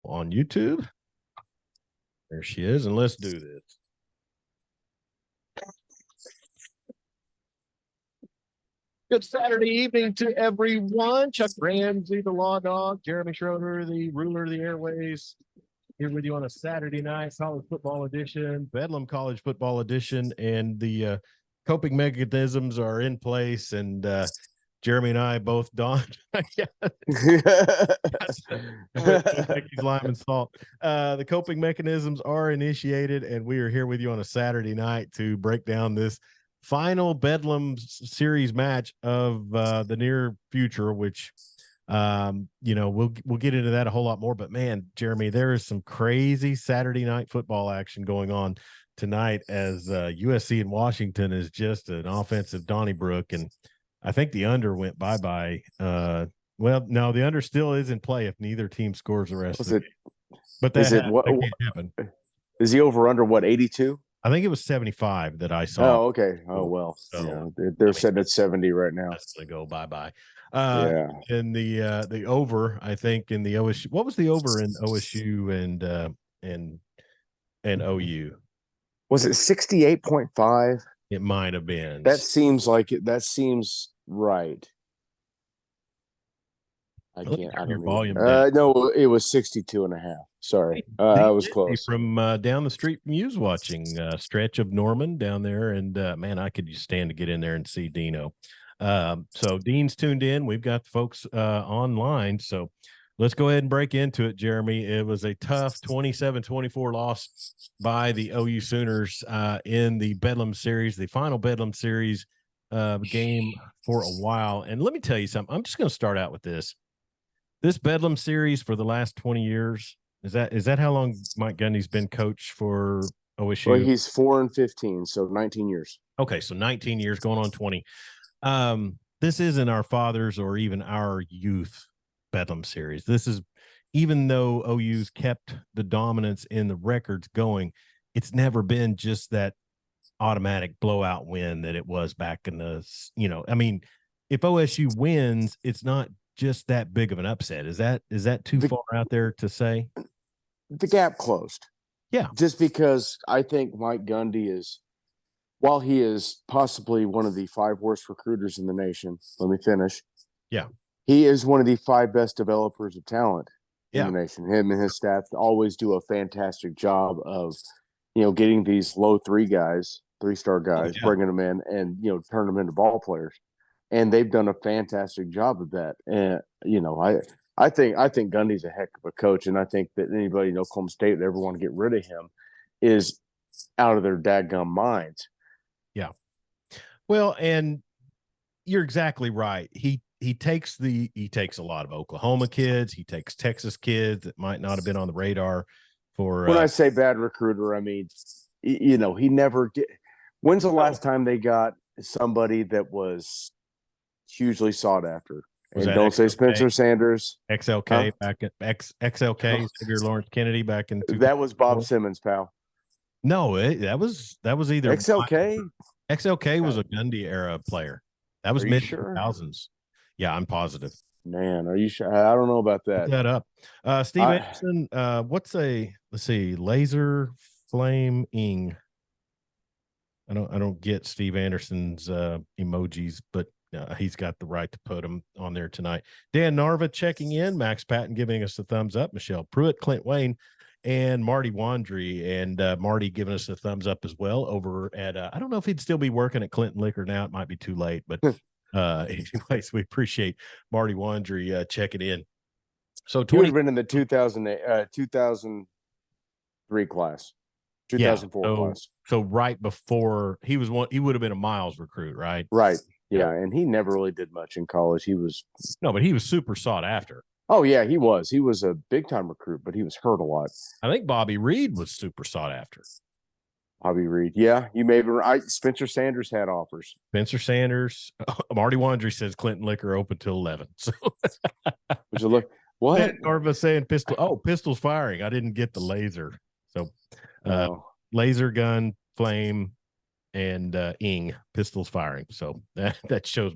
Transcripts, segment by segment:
on YouTube. There she is, and let's do this. Good Saturday evening to everyone. Chuck Ramsey, the Lawdog, Jeremy Schroeder, the ruler of the airways, here with you on a Saturday night college football edition, Bedlam college football edition, and the coping mechanisms are in place, and Jeremy and I both donned lime and salt. The coping mechanisms are initiated, and we are here with you on a Saturday night to break down this final Bedlam series match of the near future, which we'll get into that a whole lot more. But man, Jeremy, there is some crazy Saturday night football action going on tonight as USC and Washington is just an offensive Donnybrook, and I think the under went bye-bye. Well, no, the under still is in play if neither team scores the rest of the game. But that can't happen. Is he over under what, 82? I think it was 75 that I saw. Oh, okay. Oh, well. So, yeah, they're setting at 70 right now. That's going to go bye-bye. And the over, I think, in the OSU. What was the over in OSU and OU? Was it 68.5? It might have been. That seems like it. That seems right. I can't. I don't volume. No, it was 62.5. Sorry, I was close. From down the street from you, watching stretch of Norman down there, and man, I could just stand to get in there and see Dino. So Dean's tuned in. We've got the folks online. So let's go ahead and break into it, Jeremy. It was a tough 27-24 loss by the OU Sooners in the Bedlam series, the final Bedlam series game for a while. And let me tell you something. I'm just going to start out with this. This Bedlam series for the last 20 years, is that how long Mike Gundy's been coach for OSU? Well, he's 4 and 15, so 19 years. Okay, so 19 years going on 20. This isn't our fathers or even our youth Bedlam series. This is, even though OU's kept the dominance in the records going, it's never been just that automatic blowout win that it was back in the, I mean, if OSU wins, it's not just that big of an upset. Is that too far out there to say? The gap closed. Yeah. Just because I think Mike Gundy is, while he is possibly one of the 5 worst recruiters in the nation, let me finish. Yeah. He is one of the 5 best developers of talent in the nation. Him and his staff always do a fantastic job of, getting these low 3-star guys, bringing them in and, turn them into ball players. And they've done a fantastic job of that. And, I think Gundy's a heck of a coach. And I think that anybody in Oklahoma State that ever want to get rid of him is out of their dadgum minds. Yeah. Well, and you're exactly right. He takes a lot of Oklahoma kids. He takes Texas kids that might not have been on the radar for. When I say bad recruiter, I mean, he never get. When's the last time they got somebody that was hugely sought after? And don't say Spencer Sanders. XLK back at XLK, Xavier Lawrence Kennedy back in. That was Bob Simmons, pal. No, that was either XLK. XLK was a Gundy era player. That was mid 2000s. Yeah, I'm positive. Man, are you sure? I don't know about that. Look that up. Steve Anderson, let's see, laser flame ing. I don't get Steve Anderson's emojis, but he's got the right to put them on there tonight. Dan Narva checking in, Max Patton giving us a thumbs up, Michelle Pruitt, Clint Wayne, and Marty Wandry, and Marty giving us a thumbs up as well over at I don't know if he'd still be working at Clinton Liquor now. It might be too late, but anyways, we appreciate Marty Wandry checking in. So he would have been in the 2003 class, 2004 class. So right before he would have been a Miles recruit, right? Right. Yeah, and he never really did much in college. But he was super sought after. Oh yeah, he was. He was a big time recruit, but he was hurt a lot. I think Bobby Reed was super sought after. Bobby Reed, yeah, you may be right. Spencer Sanders had offers. Spencer Sanders, Marty Wandry says Clinton Liquor open till 11. So would you look? What? Norva saying pistol? Oh, pistol's firing. I didn't get the laser. So laser gun, flame, and ing, pistols firing. So that shows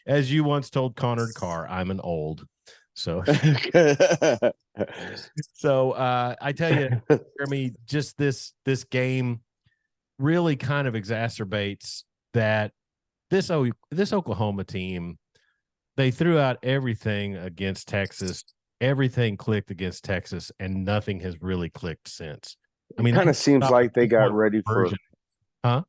as you once told Connor Carr, I'm an old. So, I tell you, Jeremy, just this game really kind of exacerbates that this Oklahoma team, they threw out everything against Texas. Everything clicked against Texas, and nothing has really clicked since. I mean, kind of seems like they got ready version. Kind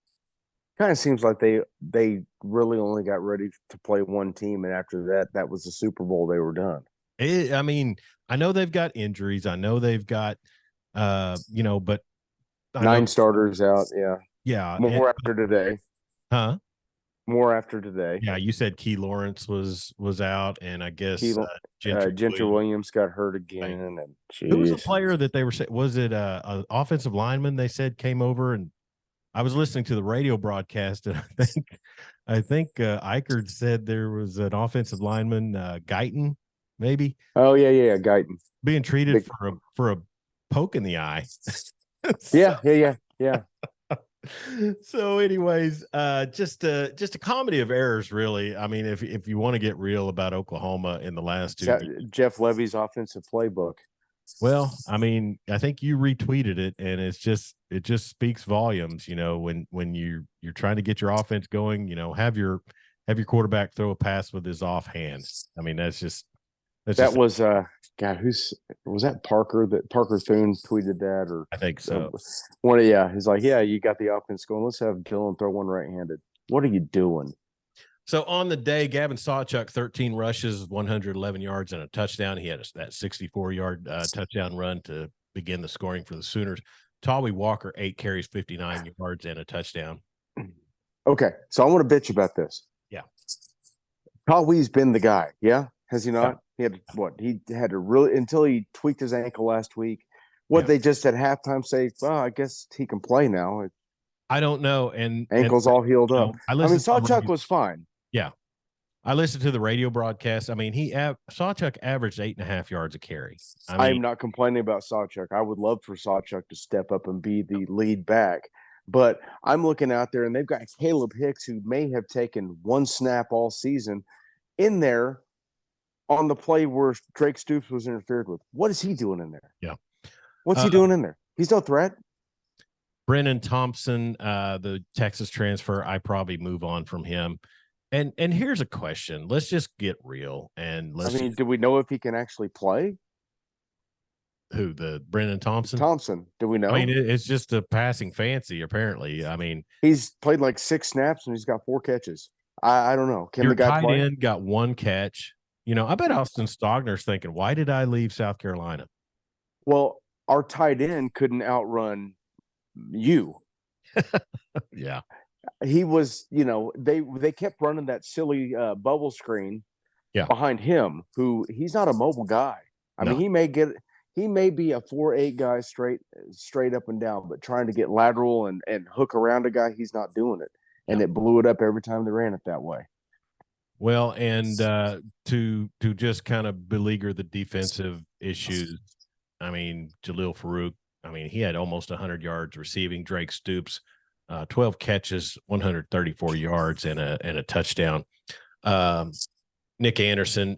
of seems like they really only got ready to play one team, and after that was the Super Bowl. They were done. I mean, I know they've got injuries. I know they've got, but 9 starters out. Yeah. Yeah. More after today. Huh? More after today. Yeah, you said Key Lawrence was out, and I guess Gentry Williams got hurt again. Right. And who was the player that they were saying? Was it an offensive lineman? They said came over, and I was listening to the radio broadcast, and I think Eichard said there was an offensive lineman, Guyton, maybe. Oh yeah, Guyton being treated for a poke in the eye. Yeah. So anyways, just a comedy of errors, really. I mean, if you want to get real about Oklahoma in the last 2 years. Jeff Levy's offensive playbook. Well, I mean, I think you retweeted it, and it just speaks volumes, when you're trying to get your offense going, have your quarterback throw a pass with his offhand. I mean, that was God, was that Parker Thune tweeted that, or I think so. He's like, yeah, you got the offense going. Let's have Dylan throw one right-handed. What are you doing? So on the day, Gavin Sawchuk, 13 rushes, 111 yards, and a touchdown. He had that 64-yard touchdown run to begin the scoring for the Sooners. Tawee Walker, 8 carries, 59 yards, and a touchdown. Okay, so I want to bitch about this. Yeah. Tawee's been the guy, yeah? Has he not? Yeah. He had to really, until he tweaked his ankle last week. They just at halftime say, well, I guess he can play now. I don't know. And ankle's all healed up. I mean, Sawchuk was fine. Yeah. I listened to the radio broadcast. I mean, Sawchuk averaged 8.5 yards a carry. I'm not complaining about Sawchuk. I would love for Sawchuk to step up and be the lead back. But I'm looking out there, and they've got Caleb Hicks, who may have taken one snap all season, in there on the play where Drake Stoops was interfered with. What is he doing in there? Yeah. What's he doing in there? He's no threat. Brennan Thompson, the Texas transfer, I probably move on from him. And here's a question. Let's just get real. And do we know if he can actually play? Who, the Brennan Thompson? Do we know? I mean, it's just a passing fancy, apparently. I mean, he's played like 6 snaps and he's got 4 catches. I don't know. Can the guy play? Tight end got 1 catch. I bet Austin Stogner's thinking, why did I leave South Carolina? Well, our tight end couldn't outrun you. Yeah. He was, they kept running that silly bubble screen behind him, who he's not a mobile guy. I mean, he may be a 4.8 guy straight up and down, but trying to get lateral and hook around a guy, he's not doing it. And it blew it up every time they ran it that way. Well, and to just kind of beleaguer the defensive issues, I mean, Jalil Farouk, he had almost 100 yards receiving. Drake Stoops, 12 catches, 134 yards, and a touchdown. Nick Anderson,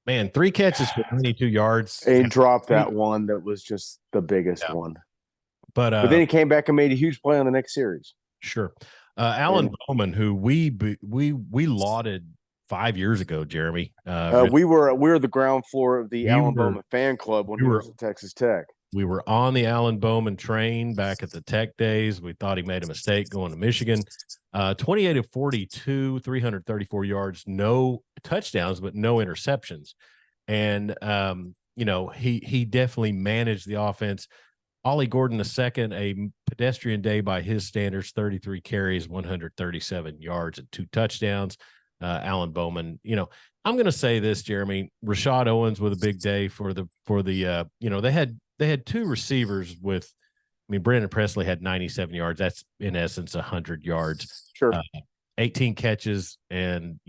man, 3 catches for 92 yards. He dropped that one that was just the biggest one. But then he came back and made a huge play on the next series. Sure. Alan Bowman, who we lauded 5 years ago, Jeremy. We were the ground floor of the Alan Bowman fan club when he was at Texas Tech. We were on the Alan Bowman train back at the Tech days. We thought he made a mistake going to Michigan. 28 of 42, 334 yards, no touchdowns, but no interceptions. And, he definitely managed the offense. Ollie Gordon II, a pedestrian day by his standards, 33 carries, 137 yards, and 2 touchdowns. Alan Bowman, I'm going to say this, Jeremy. Rashad Owens with a big day for the they had 2 receivers with, Brandon Presley had 97 yards. That's in essence 100 yards. Sure. 18 catches and,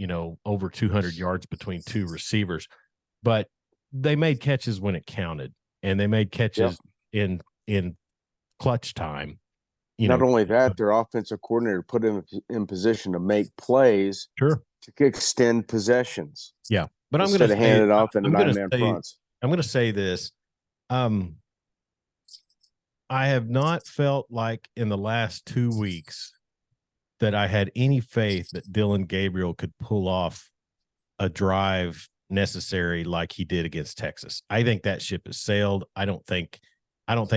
over 200 yards between 2 receivers. But they made catches when it counted, and they made catches in clutch time. Not only that, their offensive coordinator put him in position to make plays. Sure. To extend possessions. Yeah. But I'm going instead to of handing say, it off in a I'm going to 9-man say, fronts. I'm going to say this. I have not felt like in the last 2 weeks that I had any faith that Dillon Gabriel could pull off a drive necessary like he did against Texas. I think that ship has sailed. I don't think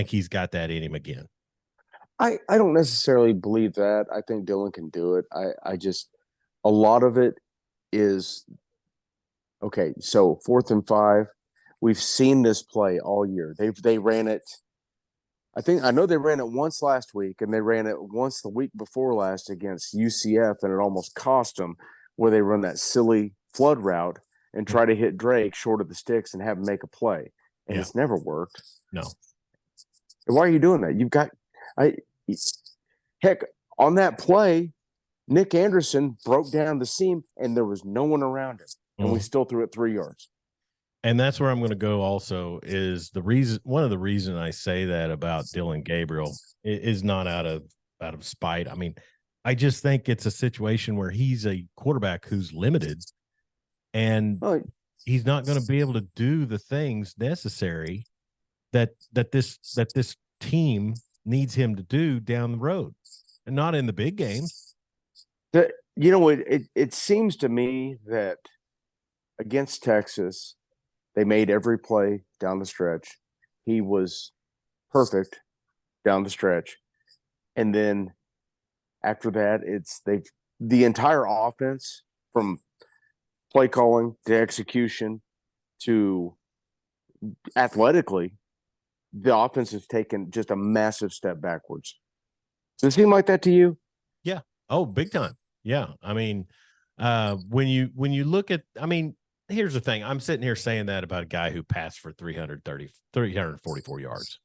he's got that in him again. I don't necessarily believe that. I think Dillon can do it. I just, a lot of it is, okay, so 4th and 5, we've seen this play all year. They ran it. I know they ran it once last week, and they ran it once the week before last against UCF, and it almost cost them, where they run that silly flood route and try to hit Drake short of the sticks and have him make a play. And it's never worked. No. Why are you doing that? You've got heck, on that play, Nick Anderson broke down the seam and there was no one around him, and we still threw it 3 yards. And that's where I'm going to go also is one of the reasons I say that about Dillon Gabriel is not out of spite. I mean, I just think it's a situation where he's a quarterback who's limited, and he's not going to be able to do the things necessary that this team needs him to do down the road, and not in the big games. It seems to me that against Texas, they made every play down the stretch. He was perfect down the stretch. And then after that, the entire offense, from play calling to execution to athletically, the offense has taken just a massive step backwards. Does it seem like that to you? Yeah. Oh, big time. Yeah. I mean, when you look at, I mean, here's the thing. I'm sitting here saying that about a guy who passed for 344 yards.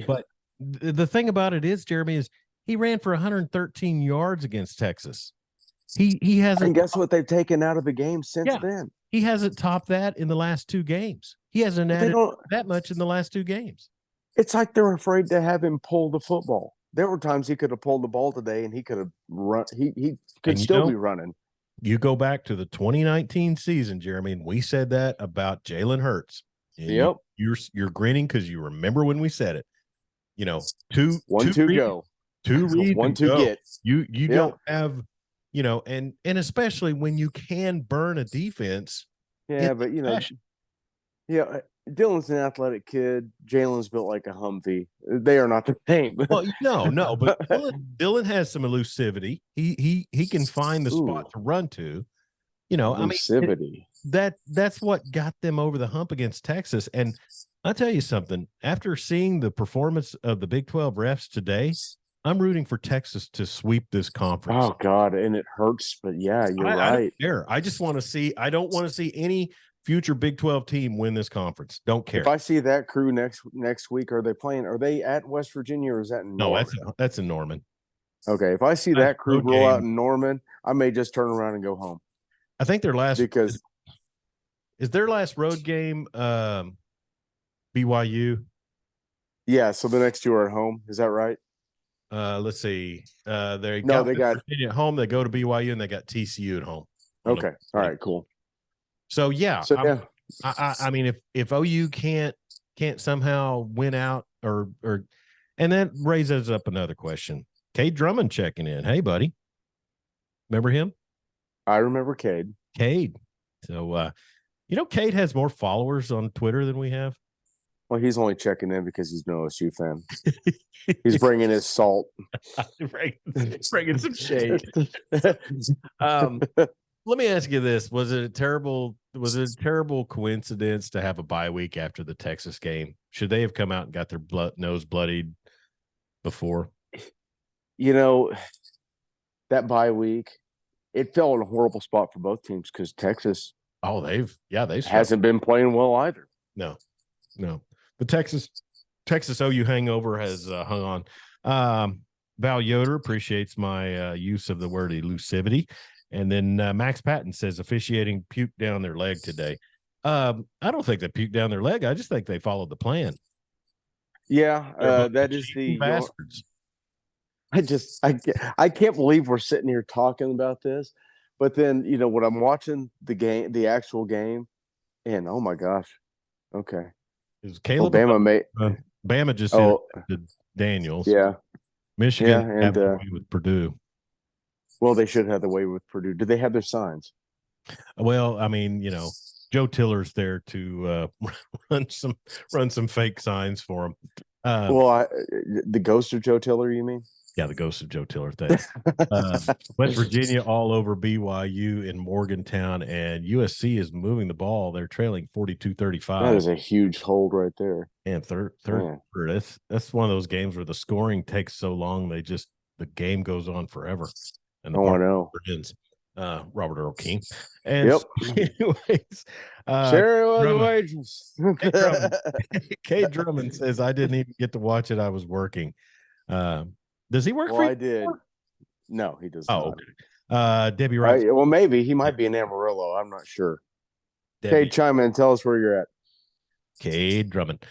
But the thing about it is, Jeremy, is he ran for 113 yards against Texas. He hasn't. And guess what they've taken out of the game since then? He hasn't topped that in the last 2 games. He hasn't added that much in the last 2 games. It's like they're afraid to have him pull the football. There were times he could have pulled the ball today and he could have run. He could still be running. You go back to the 2019 season, Jeremy, and we said that about Jalen Hurts. Yep. You're grinning because you remember when we said it. 2 go. 2 reads 1 2 get. You don't have, and especially when you can burn a defense. Yeah, but Dillon's an athletic kid. Jalen's built like a Humvee. They are not the same. Well, no, but Dillon has some elusivity. He can find the spot to run to. Elusivity. That's what got them over the hump against Texas. And I'll tell you something. After seeing the performance of the Big 12 refs today, I'm rooting for Texas to sweep this conference. Oh God, and it hurts, but yeah, you're right. I don't care. I just want to see. I don't want to see any future Big 12 team win this conference. Don't care. If I see that crew next week, are they at West Virginia or is that in Norman? No, that's in Norman. Okay, if I see that crew roll out in Norman, I may just turn around and go home. I think their last is their last road game BYU. Yeah, so the next 2 are at home. Is that right? Let's see. They got Virginia at home. They go to BYU and they got TCU at home. Okay. All right, cool. So I mean, if OU can't somehow win out or and that raises up another question. Cade Drummond checking in. Hey, buddy. Remember him? I remember Cade. So Cade has more followers on Twitter than we have. Well, he's only checking in because he's an OSU fan. He's bringing his salt. bringing some shade. Let me ask you this: Was it a terrible coincidence to have a bye week after the Texas game? Should they have come out and got their nose bloodied before? That bye week, it fell in a horrible spot for both teams because Texas. Oh, they hasn't been playing well either. No. The Texas OU hangover has hung on. Val Yoder appreciates my use of the word elusivity. And then Max Patton says officiating puked down their leg today. I don't think they puked down their leg. I just think they followed the plan. Yeah, that is the bastards. I can't believe we're sitting here talking about this, But then, when I'm watching the actual game, and oh my gosh, okay. Is Caleb Bama just intercepted Daniels. Yeah. Michigan and with Purdue. Well, they should have the way with Purdue. Do they have their signs? Well, I mean, Joe Tiller's there to run some fake signs for him. The ghost of Joe Tiller, you mean? Yeah, the ghost of Joe Tiller. West Virginia all over BYU in Morgantown, and USC is moving the ball. They're trailing 42-35. That is a huge hold right there. And third quarter, that's one of those games where the scoring takes so long, the game goes on forever. And the I know. Ends. Robert Earl King. And anyways, share the wages. Kay Drummond says, I didn't even get to watch it. I was working. Does he work for you? I did. No, he does not. Okay. Debbie writes. Well, maybe he might be in Amarillo. I'm not sure. Kay, chime in. Tell us where you're at. Kay Drummond.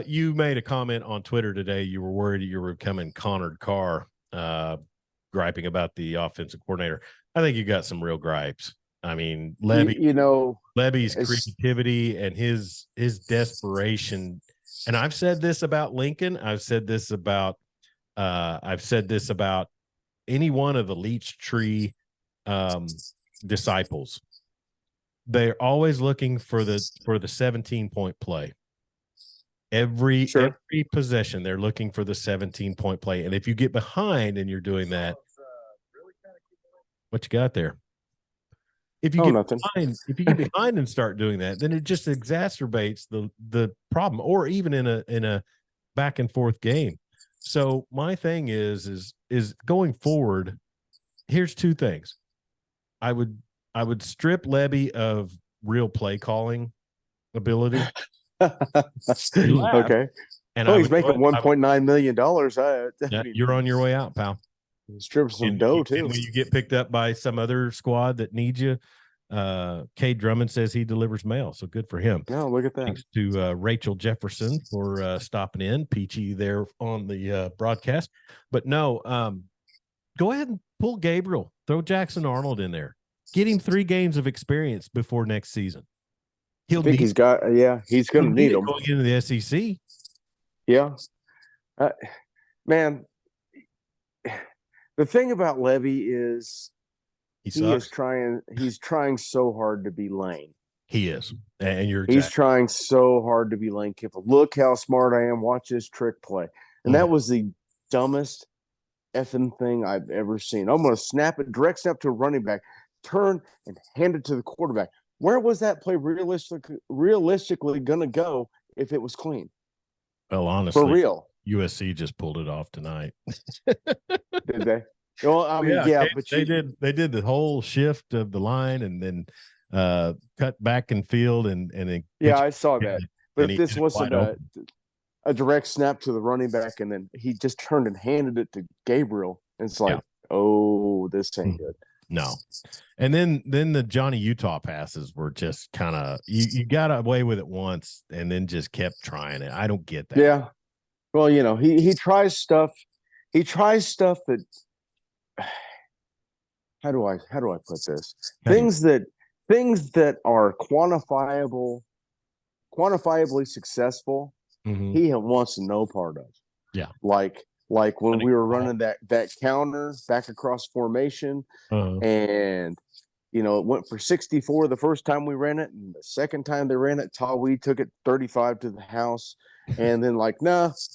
You made a comment on Twitter today. You were worried you were becoming Connor Carr, griping about the offensive coordinator. I think you got some real gripes. I mean, Levy's creativity and his desperation. And I've said this about Lincoln. I've said this about any one of the Leech Tree disciples. They're always looking for the 17-point play. Every possession, they're looking for the 17-point play. And if you get behind and you're doing that, what you got there? If you get behind and start doing that, then it just exacerbates the problem, or even in a back and forth game. So my thing is going forward. Here's two things. I would strip Levy of real play calling ability. Okay. And he's making $1.9 million. You're on your way out, pal. Strip some dough too. And when you get picked up by some other squad that needs you, Kay Drummond says he delivers mail, so good for him. No, look at that. Thanks to Rachel Jefferson for stopping in, Peachy there on the broadcast. But no, go ahead and pull Gabriel, throw Jackson Arnold in there, get him 3 games of experience before next season. He's going to need them going into the SEC. Yeah, man. The thing about Levy is he's trying so hard to be Lane. He is. And he's trying so hard to be Lane Kiffin. Look how smart I am. Watch this trick play. And that was the dumbest effing thing I've ever seen. I'm going to snap it, direct snap to a running back, turn and hand it to the quarterback. Where was that play realistically going to go if it was clean? Well, honestly, for real. USC just pulled it off tonight. Did they? Well, I mean, but they did the whole shift of the line and then cut back in field and then I saw that. But if this wasn't a direct snap to the running back and then he just turned and handed it to Gabriel, and it's like, oh, this ain't good. No. And then the Johnny Utah passes were just kind of you got away with it once and then just kept trying it. I don't get that. Yeah. Well, he tries stuff. He tries stuff that how do I put this? Things that are quantifiably successful, he wants no part of. Yeah. Like when we were running that counter back across formation, and it went for 64 the first time we ran it, and the second time they ran it, Tawi took it 35 to the house, and then let's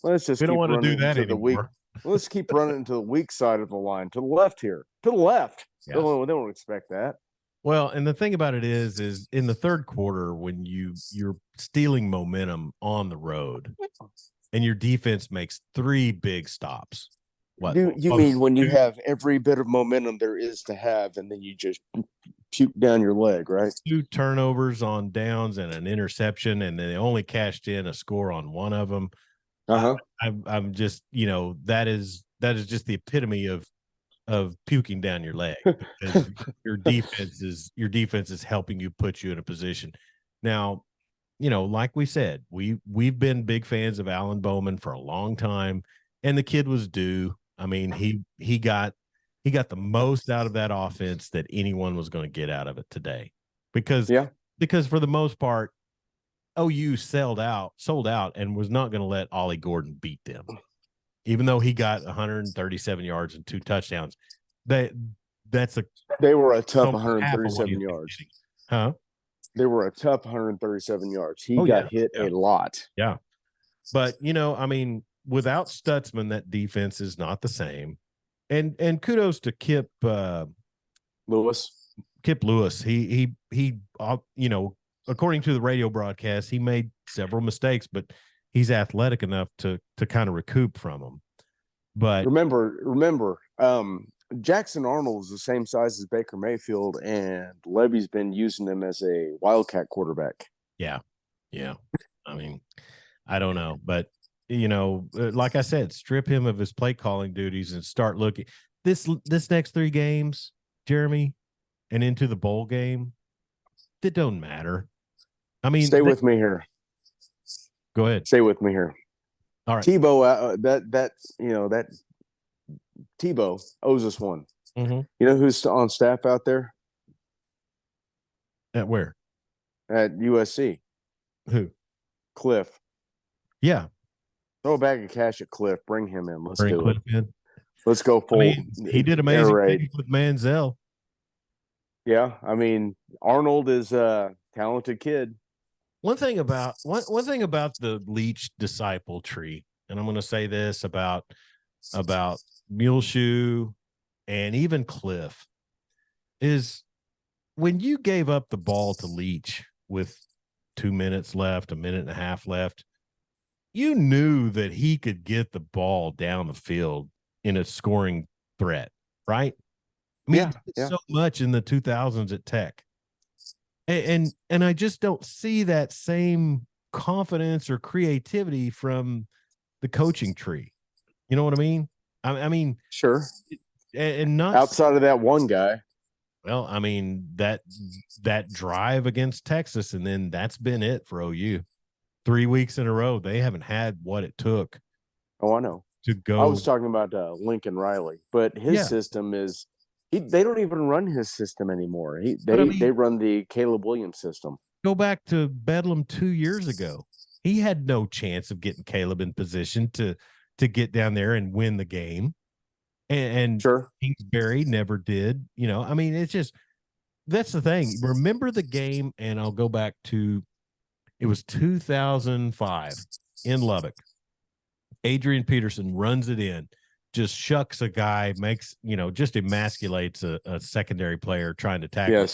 just don't want to do that anymore. Let's keep running into the weak side of the line, to the left here, to the left. Yeah. They don't expect that. Well, and the thing about it is in the third quarter when you're stealing momentum on the road, and your defense makes 3 big stops. What you mean when you have every bit of momentum there is to have, and then you just puke down your leg, right? 2 turnovers on downs and an interception, and they only cashed in a score on one of them. I'm just, that is just the epitome of puking down your leg, because your defense is helping you, put you in a position. Now, like we said, we've been big fans of Alan Bowman for a long time, and the kid was due. I mean, he got he got the most out of that offense that anyone was going to get out of it today. Because for the most part, OU sold out and was not going to let Ollie Gordon beat them. Even though he got 137 yards and 2 touchdowns. They were a tough 137 yards. Huh? They were a tough 137 yards. He got hit a lot. Yeah. But, I mean, without Stutzman, that defense is not the same. And kudos to Kip Lewis. Kip Lewis. He according to the radio broadcast, he made several mistakes, but he's athletic enough to kind of recoup from them. But remember, Jackson Arnold is the same size as Baker Mayfield, and Levy's been using him as a wildcat quarterback. Yeah. I mean, I don't know, but like I said, strip him of his play calling duties and start looking this next 3 games, Jeremy, and into the bowl game. It don't matter. I mean, stay with me here. Go ahead. Stay with me here. All right. Tebow, that Tebow owes us one. Mm-hmm. You know who's on staff out there? At where? At USC. Who? Cliff. Yeah. Throw a bag of cash at Cliff. Bring him in. Let's bring do Cliff it. In. Let's go full. I mean, he did amazing things with Manziel. Yeah, I mean, Arnold is a talented kid. One thing about the Leach disciple tree, and I'm going to say this about Muleshoe and even Cliff, is when you gave up the ball to Leach with 2 minutes left, 1.5 minutes left, you knew that he could get the ball down the field in a scoring threat, right? I mean, so much in the 2000s at Tech. And I just don't see that same confidence or creativity from the coaching tree. You know what I mean? I mean, sure. And not outside of that one guy. Well, I mean, that drive against Texas, and then that's been it for OU. 3 weeks in a row, they haven't had what it took. Oh, I know. To go. I was talking about Lincoln Riley, but his system is they don't even run his system anymore. They run the Caleb Williams system. Go back to Bedlam 2 years ago. He had no chance of getting Caleb in position to get down there and win the game. And sure, Kingsbury never did. I mean, it's just that's the thing. Remember the game, and I'll go back to it was 2005 in Lubbock. Adrian Peterson runs it in, just shucks a guy, makes, just emasculates a secondary player trying to tackle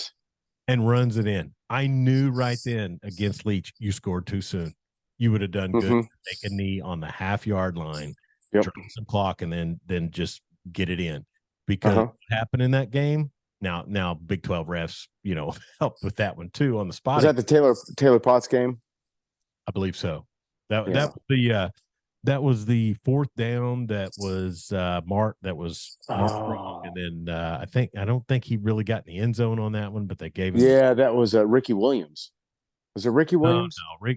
and runs it in. I knew right then against Leach, you scored too soon. You would have done good to take a knee on the half-yard line, drop some clock, and then just get it in. Because what happened in that game, now Big 12 refs, helped with that one too on the spot. Was that the Taylor Potts game? I believe so. That was the 4th down that was marked wrong. And then I don't think he really got in the end zone on that one, but they gave him. Yeah, that was Ricky Williams. Was it Ricky Williams? No,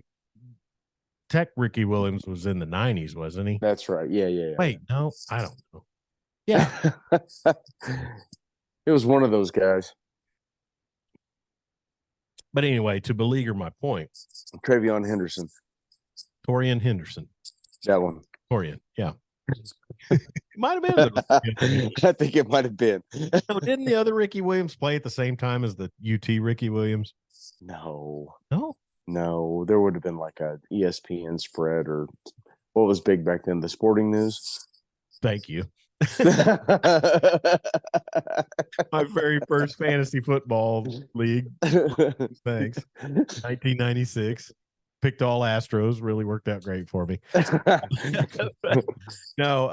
Ricky Williams was in the 90s, wasn't he? That's right. Yeah. Wait, no, I don't know. Yeah. It was one of those guys. But anyway, to beleaguer my point. Travion Henderson. Torian Henderson. That one. Torian, yeah. It might have been. I think it might have been. No, didn't the other Ricky Williams play at the same time as the UT Ricky Williams? No. There would have been like a ESPN spread, or what was big back then? The Sporting News. Thank you. My very first fantasy football league. Thanks. 1996. Picked all Astros. Really worked out great for me. No,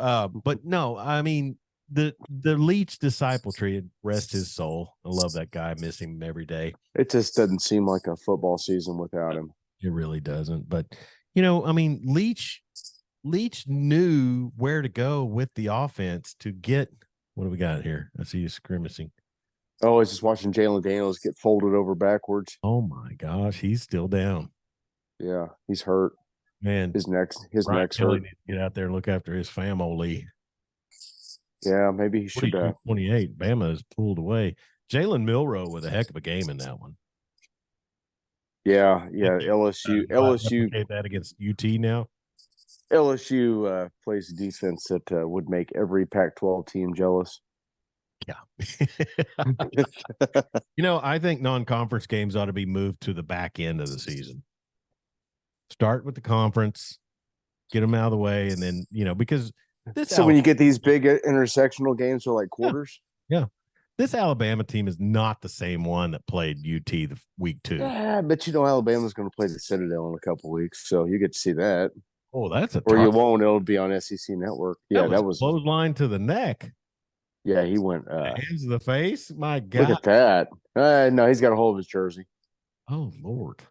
I mean the Leach disciple tree, rest his soul. I love that guy. I miss him every day. It just doesn't seem like a football season without him. It really doesn't. But I mean, Leach knew where to go with the offense to get. What do we got here? I see you scrimmaging. Oh, I was just watching Jalen Daniels get folded over backwards. Oh my gosh, he's still down. Yeah, he's hurt. Man, his neck's Kelly hurt. needs to get out there and look after his family. Yeah, maybe he should. 28. Bama is pulled away. Jalen Milroe with a heck of a game in that one. Yeah. LSU replicate that against UT now. LSU plays a defense that would make every Pac-12 team jealous. Yeah. I think non-conference games ought to be moved to the back end of the season. Start with the conference, get them out of the way, and then, because when you get these big intersectional games, are like quarters. Yeah. This Alabama team is not the same one that played UT the week 2. Yeah, but Alabama's going to play the Citadel in a couple weeks, so you get to see that. Oh, that's or you won't. It'll be on SEC Network. Yeah, that was clothesline to the neck. Yeah, he went hands to the face. My God, look at that. No, he's got a hold of his jersey. Oh Lord.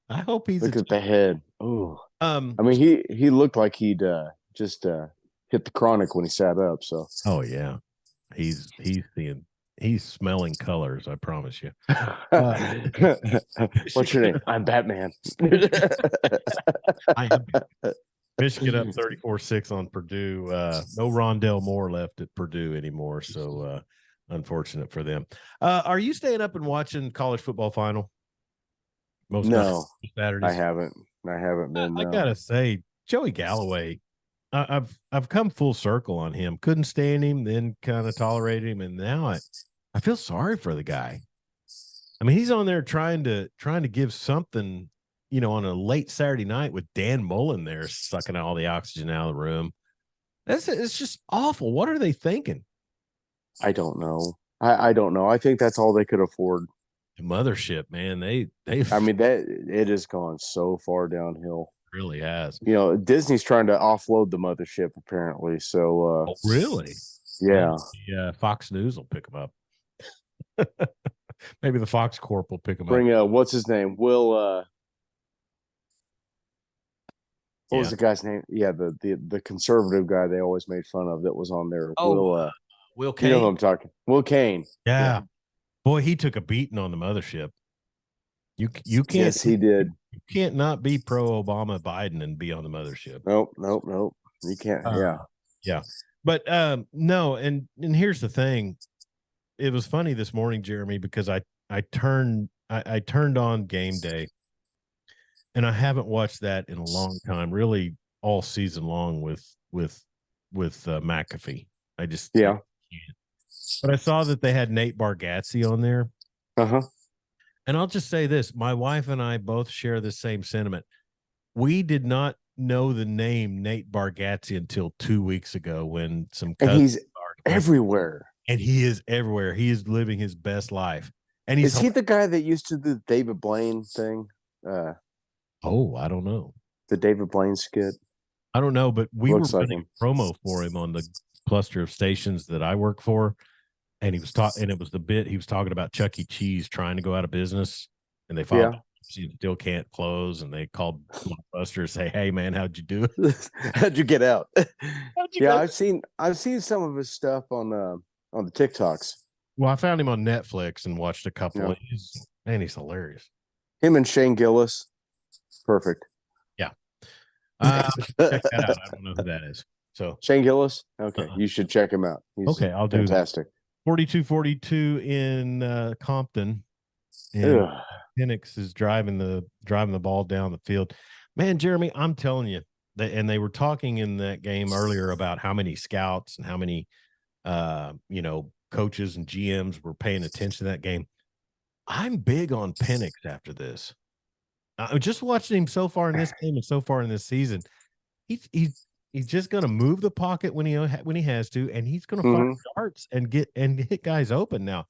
I hope he's look at the head. Oh, I mean, he looked like he'd just hit the chronic when he sat up. So, oh yeah, he's smelling colors. I promise you. What's your name? I'm Batman. I am. Michigan up 34-6 on Purdue. No Rondell Moore left at Purdue anymore, so unfortunate for them. Are you staying up and watching college football final? No, Saturdays. I haven't been. I gotta say, Joey Galloway, I've come full circle on him. Couldn't stand him, then kind of tolerated him, and now I feel sorry for the guy. I mean, he's on there trying to give something, on a late Saturday night with Dan Mullen there sucking all the oxygen out of the room. It's just awful. What are they thinking? I don't know. I don't know. I think that's all they could afford. The mothership, man. I mean, that it has gone so far downhill. Really has. Disney's trying to offload the mothership apparently. So really? Yeah. Fox News will pick them up. Maybe the Fox Corp will pick them up. Bring what's his name? Will what was the guy's name? Yeah, the conservative guy they always made fun of that was on there. Will Kane. You know who I'm talking. Will Kane. Yeah. Boy, he took a beating on the mothership. You can't. Yes, he did. You can't not be pro Obama Biden and be on the mothership. Nope. You can't. Yeah. But no, and here's the thing. It was funny this morning, Jeremy, because I turned on Game Day, and I haven't watched that in a long time, really all season long with McAfee. I can't. But I saw that they had Nate Bargatze on there. And I'll just say this. My wife and I both share the same sentiment. We did not know the name Nate Bargatze until 2 weeks ago when some cousins. And he's everywhere. And he is everywhere. He is living his best life. And is he the guy that used to do the David Blaine thing? I don't know. The David Blaine skit? I don't know, but we were running promo for him on the cluster of stations that I work for. And he was talking, and it was the bit he was talking about Chuck E. Cheese trying to go out of business, and they filed still can't close, and they called Blockbuster to say, "Hey, man, how'd you do it? How'd you get out?" I've seen some of his stuff on the TikToks. Well, I found him on Netflix and watched a couple. He's hilarious. Him and Shane Gillis, perfect. Yeah, check that out. I don't know who that is. So Shane Gillis, okay, you should check him out. He's I'll do fantastic. 42-42 in Compton, and Penix is driving the ball down the field. Man, Jeremy, I'm telling you, and they were talking in that game earlier about how many scouts and how many, coaches and GMs were paying attention to that game. I'm big on Penix after this. I just watching him so far in this game and so far in this season. He's just going to move the pocket when he has to, and he's going to find darts and hit guys open. Now,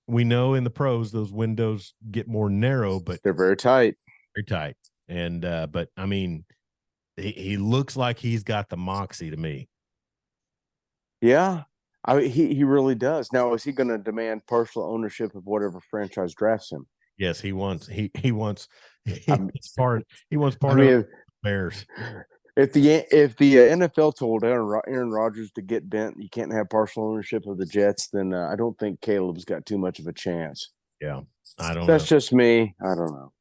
we know in the pros those windows get more narrow, but they're very tight. Very tight. And but I mean, he looks like he's got the moxie to me. Yeah, he really does. Now, is he going to demand partial ownership of whatever franchise drafts him? Yes, he wants part of Bears. If the NFL told Aaron Rodgers to get bent, you can't have partial ownership of the Jets, then I don't think Caleb's got too much of a chance. Yeah, I don't know. That's just me. I don't know.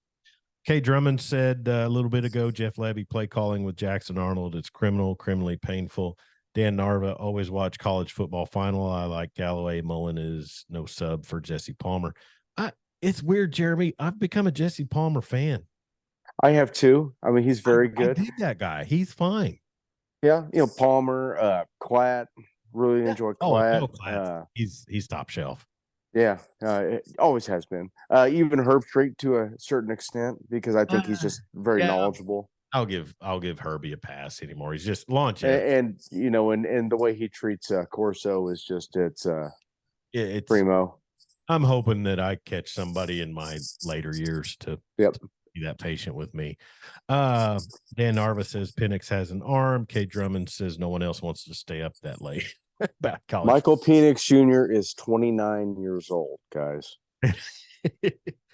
Kay Drummond said a little bit ago, Jeff Levy play calling with Jackson Arnold. It's criminally painful. Dan Narva, always watch college football final. I like Galloway. Mullen is no sub for Jesse Palmer. It's weird, Jeremy. I've become a Jesse Palmer fan. I have too. I mean, he's very good. I dig that guy. He's fine. Yeah, Palmer, Klatt. Really enjoy Klatt. Klatt. He's top shelf. Yeah, it always has been. Even Herbstreit to a certain extent, because I think he's just very knowledgeable. I'll give Herbie a pass anymore. He's just launching, and the way he treats Corso is just it's primo. I'm hoping that I catch somebody in my later years to be that patient with me. Dan Narva says Penix has an arm. Kay Drummond says no one else wants to stay up that late. Michael Penix Jr. is 29 years old, guys.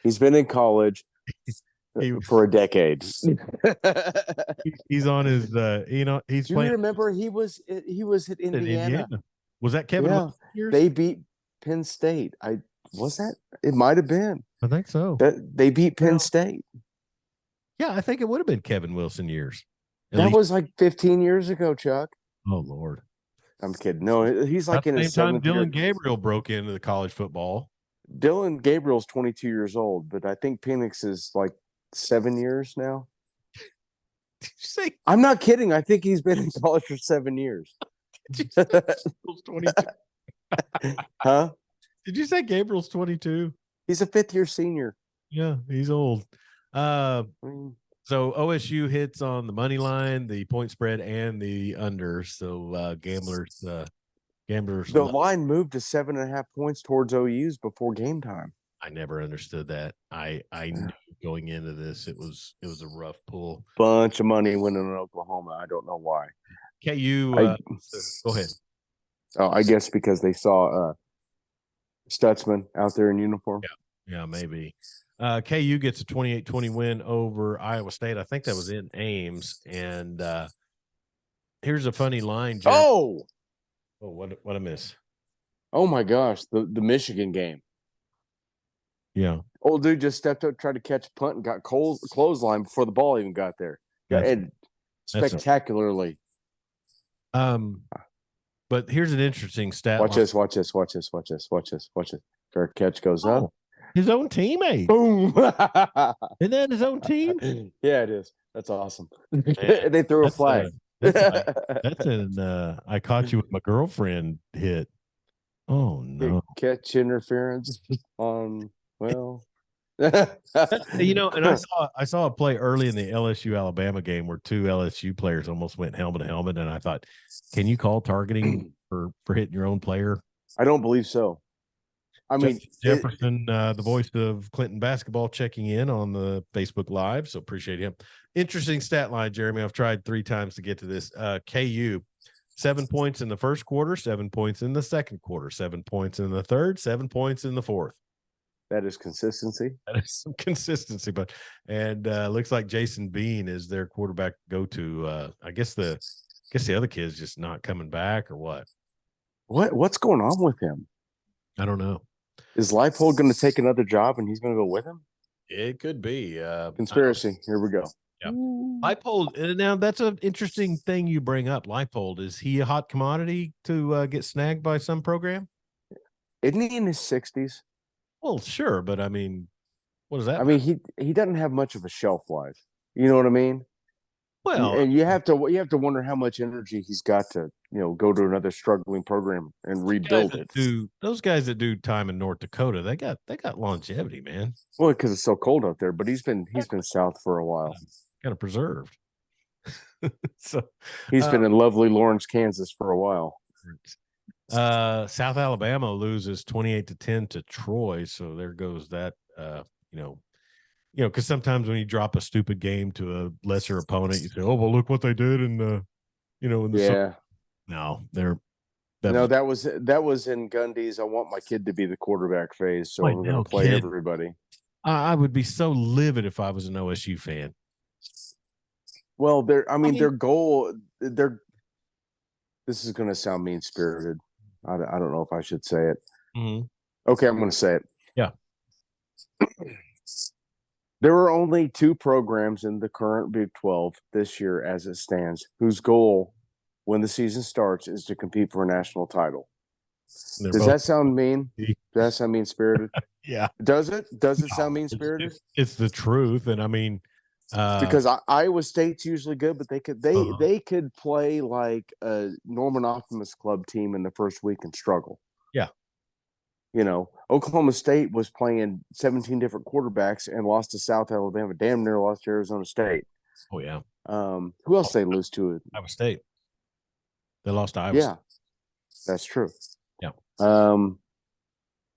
He's been in college for a decade. He's on his he's playing. You remember he was at Indiana. Was that Kevin? Yeah. They beat Penn State. It might have been. I think so. They beat Penn State. Yeah, I think it would have been Kevin Wilson years. That was like 15 years ago, Chuck. Oh Lord. I'm kidding. No, he's like in his same time Dylan Gabriel broke into the college football. Dylan Gabriel's 22 years old, but I think Penix is like 7 years now. Did you say? I'm not kidding. I think he's been in college for 7 years. Did you say Gabriel's 22? Huh? Did you say Gabriel's 22? He's a fifth-year senior. Yeah, he's old. So OSU hits on the money line, the point spread, and the under. So gamblers. The line moved to 7.5 points towards OU's before game time. I never understood that. I knew going into this it was a rough pull. Bunch of money winning in Oklahoma. I don't know why. KU. Go ahead. Oh, I guess because they saw Stutzman out there in uniform. Yeah, maybe. KU gets a 28-20 win over Iowa State. I think that was in Ames. And here's a funny line. Jeremy. Oh, what a miss. Oh, my gosh. The Michigan game. Yeah. Old dude just stepped up, tried to catch a punt, and got clothesline before the ball even got there. And spectacularly. But here's an interesting stat. Watch this. Fair catch goes up. His own teammate. Boom. Isn't that his own team? Yeah, it is. That's awesome. They threw a flag. That's an I caught you with my girlfriend hit. Oh no. Catch interference on and I saw a play early in the LSU Alabama game where two LSU players almost went helmet to helmet, and I thought, can you call targeting for hitting your own player? I don't believe so. I mean, Jefferson, the voice of Clinton basketball, checking in on the Facebook Live, so appreciate him. Interesting stat line, Jeremy. I've tried 3 times to get to this. KU, 7 points in the first quarter, 7 points in the second quarter, 7 points in the third, 7 points in the fourth. That is consistency. That is some consistency, and looks like Jason Bean is their quarterback go-to. I guess the other kid's just not coming back or what? What's going on with him? I don't know. Is Leipold going to take another job and he's going to go with him? It could be. Conspiracy. Here we go. Yeah. Leipold. Now, that's an interesting thing you bring up. Leipold. Is he a hot commodity to get snagged by some program? Isn't he in his 60s? Well, sure. But, I mean, what does that mean? He doesn't have much of a shelf life. You know what I mean? Well, and you have to wonder how much energy he's got to, go to another struggling program and rebuild it. Those guys that do time in North Dakota, they got longevity, man. Well, because it's so cold out there, but he's been south for a while. Kind of preserved. So he's been in lovely Lawrence, Kansas for a while. South Alabama loses 28-10 to Troy, so there goes that. Because sometimes when you drop a stupid game to a lesser opponent, you say, "Oh, well, look what they did," in the that was in Gundy's. I want my kid to be the quarterback phase, so we're going to play everybody. I would be so livid if I was an OSU fan. Well, their goal. This is going to sound mean spirited. I don't know if I should say it. Mm-hmm. Okay, I'm going to say it. Yeah. There are only 2 programs in the current Big 12 this year as it stands whose goal when the season starts is to compete for a national title. Does that sound mean? Does that sound mean-spirited? Yeah. Does it? Does it sound mean-spirited? It's the truth. And I mean, because Iowa State's usually good, but they could play like a Norman Optimus Club team in the first week and struggle. Yeah. Oklahoma State was playing 17 different quarterbacks and lost to South Alabama, damn near lost to Arizona State. Oh, yeah. Who else they lose to? Iowa State. They lost to Iowa State. Yeah, that's true. Yeah.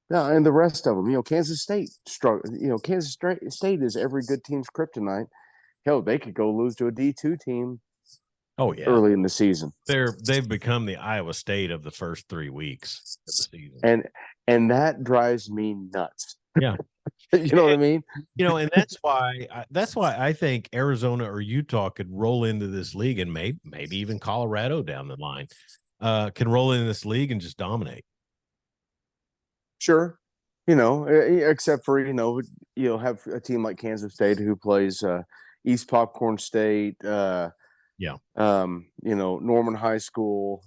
Yeah, and the rest of them, Kansas State struggle. Kansas State is every good team's kryptonite. Hell, they could go lose to a D2 team. Oh, yeah. Early in the season. They've become the Iowa State of the first 3 weeks of the season. And that drives me nuts. Yeah. You know what I mean? And that's why I think Arizona or Utah could roll into this league, and maybe even Colorado down the line can roll into this league and just dominate. Sure. Except for, have a team like Kansas State who plays East Popcorn State, Norman High School,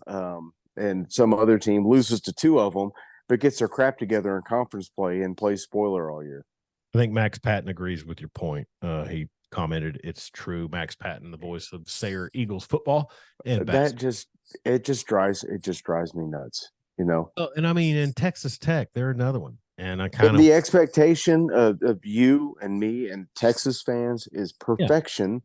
and some other team loses to 2 of them, but gets their crap together in conference play and plays spoiler all year. I think Max Patton agrees with your point. He commented, "It's true." Max Patton, the voice of Sayre Eagles football, and that just drives me nuts. And I mean, in Texas Tech, they're another one. And I kind of the expectation of you and me and Texas fans is perfection.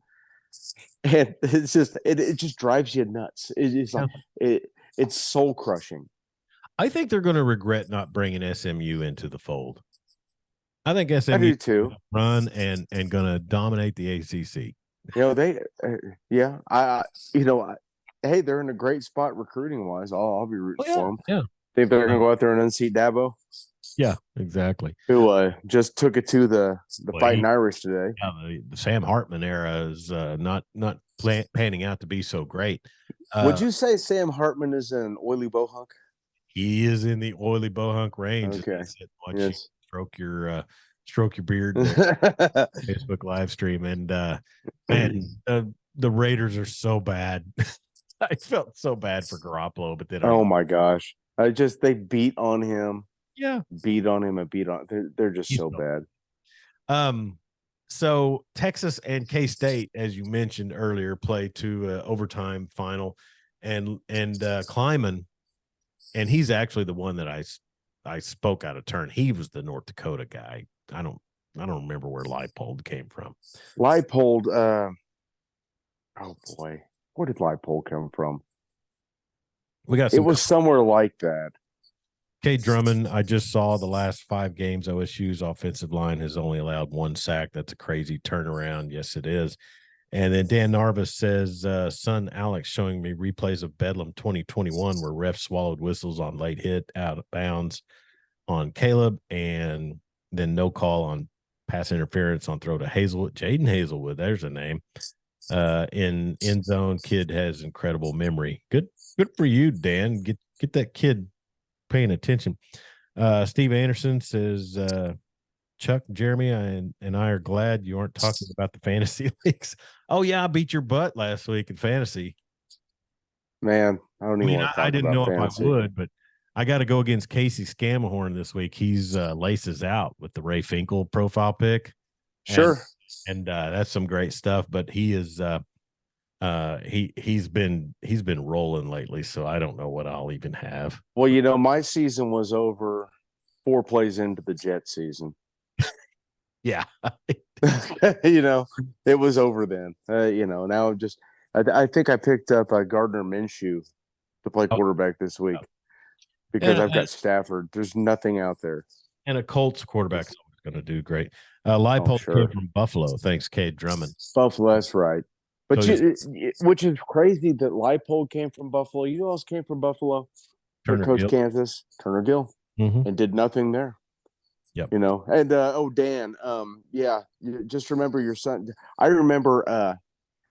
Yeah. And it's just it just drives you nuts. It's like it's soul crushing. I think they're going to regret not bringing SMU into the fold. I think SMU I do too. Run and going to dominate the ACC. Hey, they're in a great spot recruiting wise. I'll be rooting for them. Yeah. Think they're going to go out there and unseat Dabo? Yeah, exactly. Who just took it to the Fighting Irish today. Yeah, the Sam Hartman era is not panning out to be so great. Would you say Sam Hartman is an oily bohunk? He is in the oily bohunk range. Okay. Yes. Stroke your beard there. Facebook live stream. And the Raiders are so bad. I felt so bad for Garoppolo, but then my gosh. They beat on him. Yeah. Beat on him and beat on. They're just so bad. So Texas and K-State, as you mentioned earlier, played to overtime final, and Kleiman, and he's actually the one that I spoke out of turn. He was the North Dakota guy. I don't remember where Leipold came from. Leipold, oh boy, where did Leipold come from? It was somewhere like that. Cade Drummond, I just saw the last 5 games. OSU's offensive line has only allowed 1 sack. That's a crazy turnaround. Yes, it is. And then Dan Narvis says, son Alex showing me replays of Bedlam 2021 where refs swallowed whistles on late hit out of bounds on Caleb, and then no call on pass interference on throw to Hazelwood. Jaden Hazelwood, there's a name. In end zone, kid has incredible memory. Good for you, Dan. Get that kid paying attention. Steve Anderson says, Chuck, Jeremy, and I are glad you aren't talking about the fantasy leagues. Oh yeah, I beat your butt last week in fantasy. Man, I didn't know fantasy. If I would, but I got to go against Casey Scamahorn this week. He's laces out with the Ray Finkel profile pick. Sure. And that's some great stuff, but he is he's been rolling lately, so I don't know what I'll even have. Well, my season was over 4 plays into the Jet season. Yeah. It was over then. Now I think I picked up Gardner Minshew to play quarterback this week because I've got Stafford. There's nothing out there. And a Colts quarterback's always going to do great. Leipold came from Buffalo. Thanks, Cade Drummond. Buffalo, that's right. But which is crazy that Leipold came from Buffalo. You know who else came from Buffalo? Coach Gill. Kansas, Turner Gill, and did nothing there. Yep. And Dan, just remember your son. I remember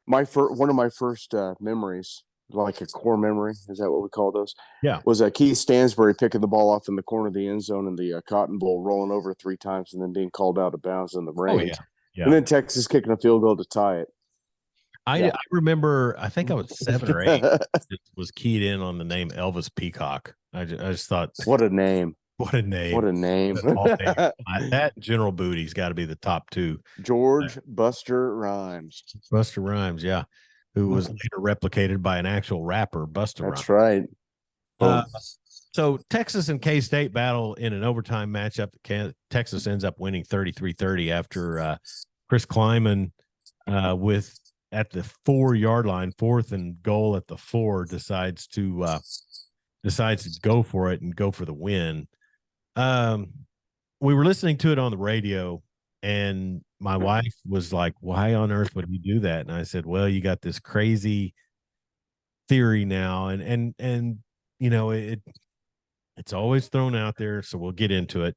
one of my first memories, like a core memory. Is that what we call those? Yeah. Was Keith Stansbury picking the ball off in the corner of the end zone in the Cotton Bowl, rolling over 3 times, and then being called out of bounds in the range. Yeah. And then Texas kicking a field goal to tie it. I remember, I think I was 7 or 8. It was keyed in on the name Elvis Peacock. I just thought, what a name. What a name. What a name. That General Booty's got to be the top 2. George Buster Rhymes. Buster Rhymes, yeah. Who was later replicated by an actual rapper, Buster Rhymes. That's right. So Texas and K-State battle in an overtime matchup. Texas ends up winning 33-30 after Chris Kleiman with at the 4-yard line, 4th and goal at the 4, decides to go for it and go for the win. We were listening to it on the radio, and my wife was like, "Why on earth would he do that?" And I said, "Well, you got this crazy theory now, and you know it's always thrown out there, so we'll get into it.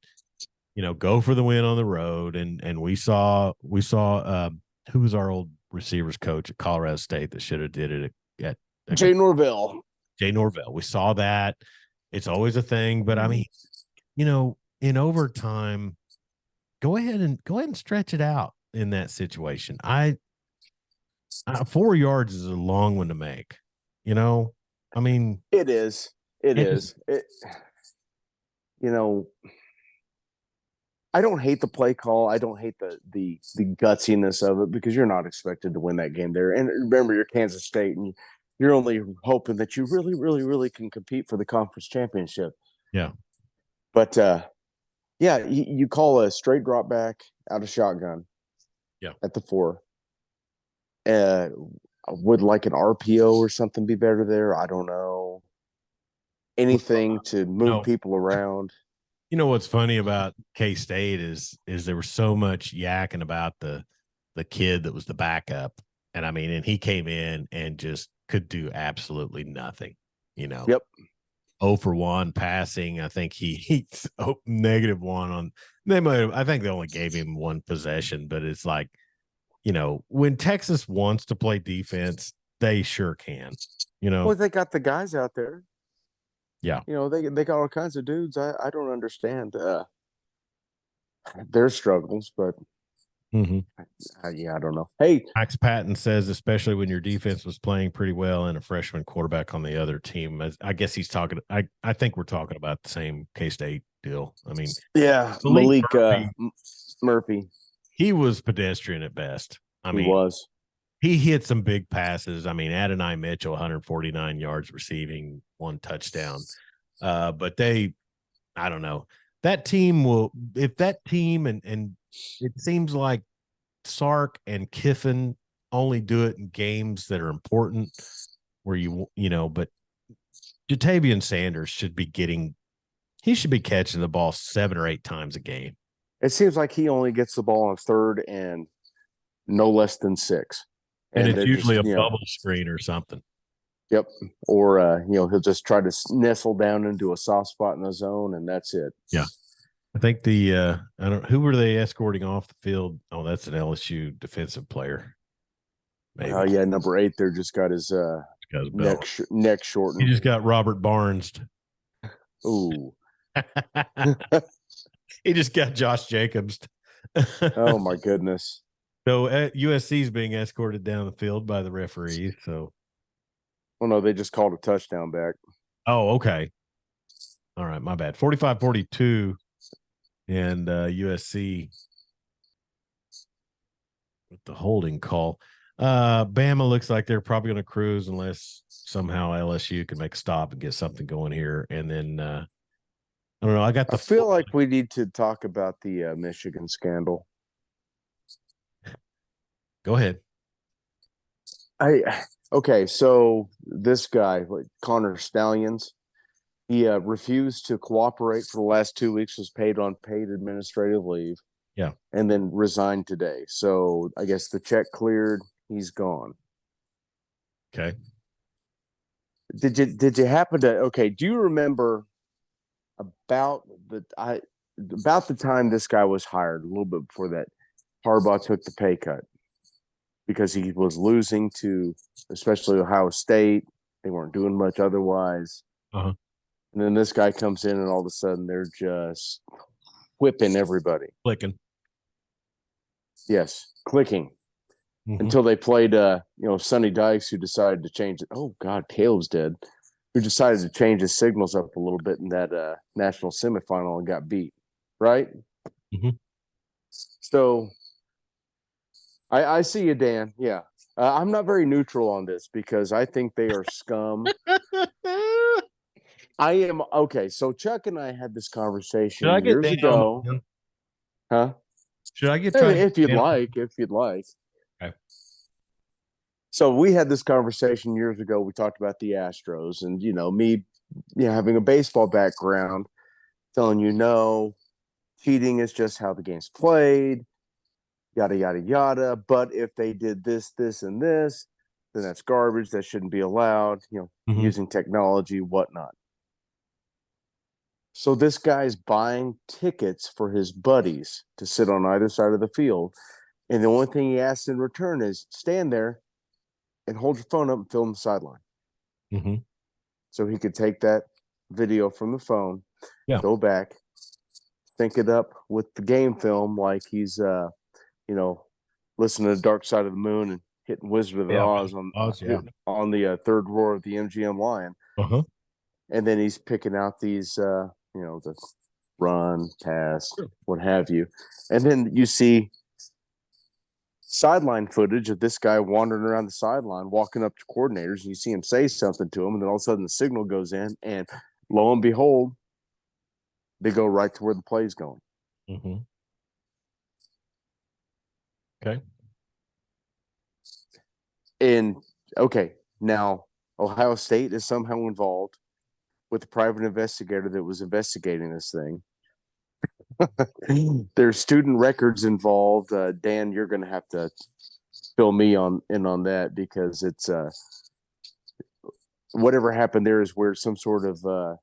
You know, go for the win on the road, and we saw who was our old receivers coach at Colorado State that should have did it at Jay Norvell. We saw that. It's always a thing, but I mean, you know, in overtime, go ahead and stretch it out in that situation. 4 yards is a long one to make. You know, I mean, it is. You know, I don't hate the play call. I don't hate the gutsiness of it, because you're not expected to win that game there. And remember, you're Kansas State, and you're only hoping that you really, really, really can compete for the conference championship. Yeah. But you call a straight drop back out of shotgun. Yeah. At the 4. Would like an RPO or something be better there? I don't know. Anything to move people around. You know what's funny about K-State is there was so much yakking about the kid that was the backup, and I mean, and he came in and just could do absolutely nothing. You know. Yep. 0 for 1 passing. I think he's -1 on. They might have. I think they only gave him 1 possession, but it's like, you know, when Texas wants to play defense, they sure can. You know, well, they got the guys out there. Yeah, you know, they got all kinds of dudes. I don't understand their struggles, but I don't know. Hey, Max Patton says, especially when your defense was playing pretty well and a freshman quarterback on the other team. I guess he's talking. I think we're talking about the same K-State deal. I mean, yeah, Malik Murphy. He was pedestrian at best. I mean, he hit some big passes. I mean, Adonai Mitchell, 149 yards receiving, 1 touchdown. But I don't know. That team if that team, and it seems like Sark and Kiffin only do it in games that are important where you know, but Jatavian Sanders should be catching the ball 7 or 8 times a game. It seems like he only gets the ball on 3rd and no less than 6. And it's usually a bubble screen or something. Yep. Or, he'll just try to nestle down into a soft spot in the zone, and that's it. Yeah. I think who were they escorting off the field? Oh, that's an LSU defensive player. Maybe. Yeah, number 8 there just got his neck shortened. He just got Robert Barnes. Ooh. He just got Josh Jacobs. Oh, my goodness. So USC is being escorted down the field by the referees. So, well, no, they just called a touchdown back. Oh, okay. All right, my bad. 45-42, and USC with the holding call. Bama looks like they're probably going to cruise unless somehow LSU can make a stop and get something going here. And then I don't know. I feel like we need to talk about the Michigan scandal. Go ahead. Okay, so this guy, Connor Stallions, he refused to cooperate for the last 2 weeks, was paid unpaid administrative leave. Yeah. And then resigned today. So I guess the check cleared. He's gone. Okay. Did you happen to? Okay. Do you remember about the time this guy was hired? A little bit before that, Harbaugh took the pay cut because he was losing to, especially Ohio State. They weren't doing much otherwise. Uh-huh. And then this guy comes in, and all of a sudden they're just whipping everybody. Clicking. Yes, clicking. until they played, Sonny Dykes, who decided to change it. Oh God, Caleb's dead. Who decided to change his signals up a little bit in that national semifinal and got beat, right? So I see you, Dan. Yeah. I'm not very neutral on this because I think they are scum. I am. Okay, so Chuck and I had this conversation years ago. Huh? Should I get tried? If you'd like. Okay. So we had this conversation years ago. We talked about the Astros and, me, having a baseball background, telling no, cheating is just how the game's played, yada, yada, yada. But if they did this, this, and this, then that's garbage. That shouldn't be allowed, using technology, whatnot. So this guy's buying tickets for his buddies to sit on either side of the field. And the only thing he asks in return is stand there and hold your phone up and film the sideline. So he could take that video from the phone, go back, sync it up with the game film like he's, listening to the Dark Side of the Moon and hitting Wizard of Oz on the third roar of the MGM Lion. And then he's picking out these, the run, pass, what have you. And then you see sideline footage of this guy wandering around the sideline, walking up to coordinators, and you see him say something to him, and then all of a sudden the signal goes in, and lo and behold, they go right to where the play's going. Okay. And okay, now Ohio State is somehow involved with a private investigator that was investigating this thing. There's student records involved. Dan, you're going to have to fill me in on that because it's whatever happened there is where some sort of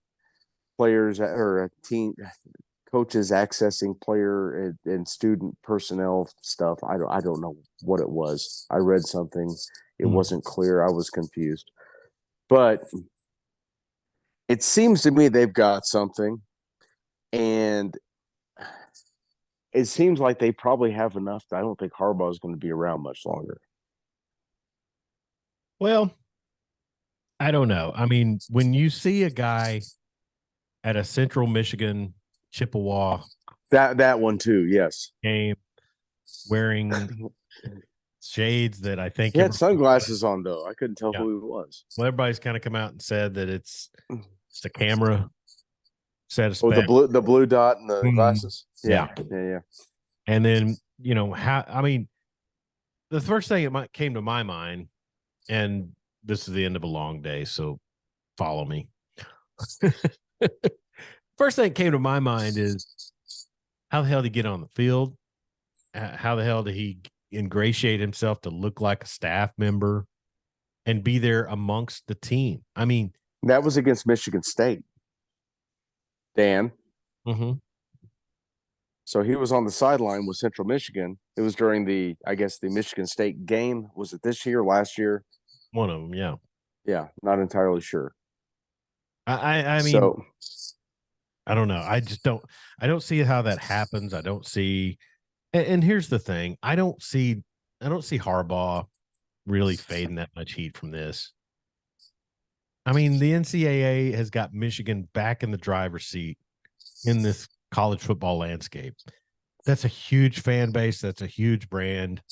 players or a team coaches accessing player and student personnel stuff. I don't know what it was. I read something. It wasn't clear. I was confused. But it seems to me they've got something, and it seems like they probably have enough. I don't think Harbaugh is going to be around much longer. Well, I don't know. I mean, when you see a guy at a Central Michigan Chippewa that one too, yes, game wearing shades that I think he had sunglasses on though. I couldn't tell who he was. Well, everybody's kind of come out and said that it's a camera set of specs. Oh, the blue dot and the glasses. Yeah. And then the first thing that came to my mind, and this is the end of a long day, so follow me. First thing that came to my mind is how the hell did he get on the field? How the hell did he ingratiate himself to look like a staff member and be there amongst the team? I mean, that was against Michigan State, Dan. So he was on the sideline with Central Michigan. It was during the Michigan State game. Was it this year, last year? One of them, yeah. Yeah, not entirely sure. I mean, so, I don't know. I don't see how that happens. I don't see, and here's the thing. I don't see Harbaugh really fading that much heat from this. I mean, the NCAA has got Michigan back in the driver's seat in this college football landscape. That's a huge fan base. That's a huge brand.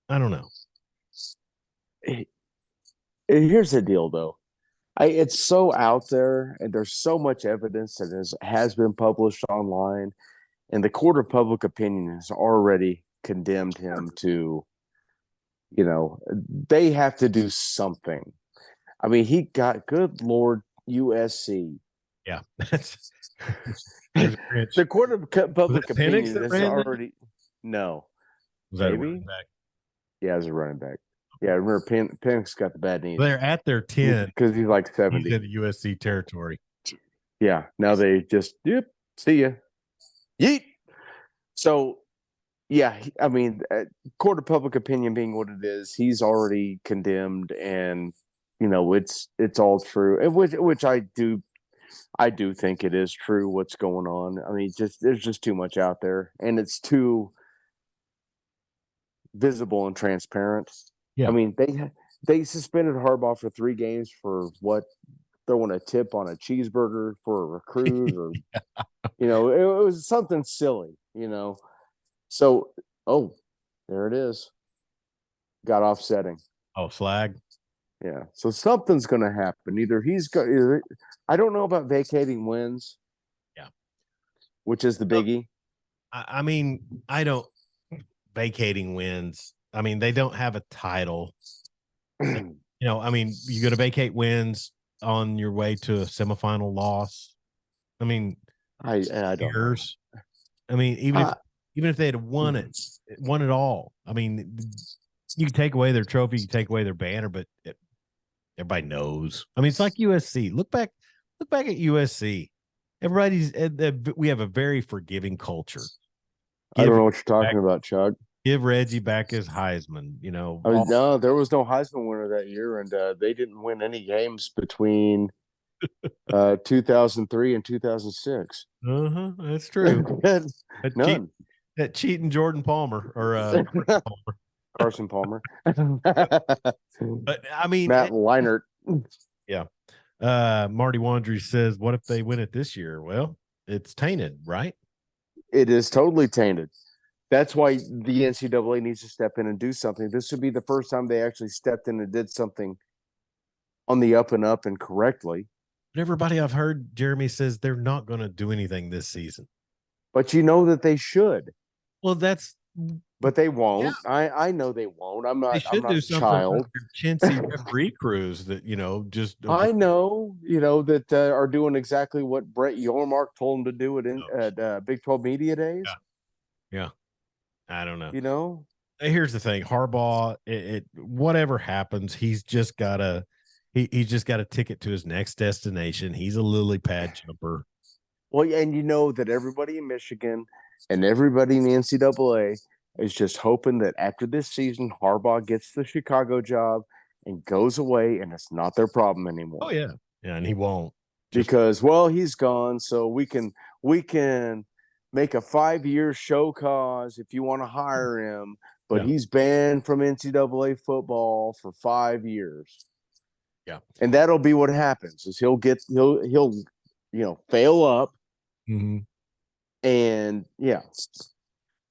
I don't know. Here's the deal, though. It's so out there, and there's so much evidence that has been published online, and the court of public opinion has already condemned him to, they have to do something. I mean, he got, good Lord, USC. Yeah. The court of public opinion is already, no. Was that a running back? Yeah, it was a running back. Yeah, I remember Penix got the bad knee. They're at their 10 because he's like 70. He's in the USC territory. Yeah, now they just see ya, yeet. So, yeah, I mean, court of public opinion being what it is, he's already condemned, and it's all true, and which I do think it is true what's going on. I mean, there's just too much out there, and it's too. visible and transparent. Yeah. I mean, they suspended Harbaugh for 3 games for what, throwing a tip on a cheeseburger for a recruit, or it was something silly. So, there it is. Got offsetting. Oh, flag. Yeah. So something's going to happen. I don't know about vacating wins. Yeah. Which is the biggie. I mean, I don't vacating wins. I mean, they don't have a title. I mean, you got to vacate wins on your way to a semifinal loss. I mean, I don't know. I mean, even if they had won it all. I mean, you can take away their trophy, you can take away their banner, but everybody knows. I mean, it's like USC. Look back at USC. We have a very forgiving culture. I don't know what you're talking about, Chuck. Give Reggie back his Heisman. No, there was no Heisman winner that year, and they didn't win any games between 2003 and 2006. That's true. None. That cheating Jordan Palmer or Carson Palmer. But I mean, Matt Leinart. Yeah. Marty Wandry says, what if they win it this year? Well, it's tainted, right? It is totally tainted. That's why the NCAA needs to step in and do something. This would be the first time they actually stepped in and did something on the up and up and correctly. But everybody I've heard, Jeremy, says they're not going to do anything this season. But you know that they should. Well, but they won't. Yeah. I know they won't. I'm not. They should do something child. For chintzy referee crews that just. I know that are doing exactly what Brett Yormark told them to do at Big 12 Media Days. Yeah. I don't know. Here's the thing: Harbaugh. Whatever happens, he's just got a ticket to his next destination. He's a lily pad jumper. Well, and that everybody in Michigan and everybody in the NCAA is just hoping that after this season, Harbaugh gets the Chicago job and goes away, and it's not their problem anymore. Oh yeah, and he won't because he's gone, so we can make a 5-year show cause if you want to hire him, but he's banned from NCAA football for 5 years. Yeah, and that'll be what happens. Is he'll fail up. Mm-hmm. And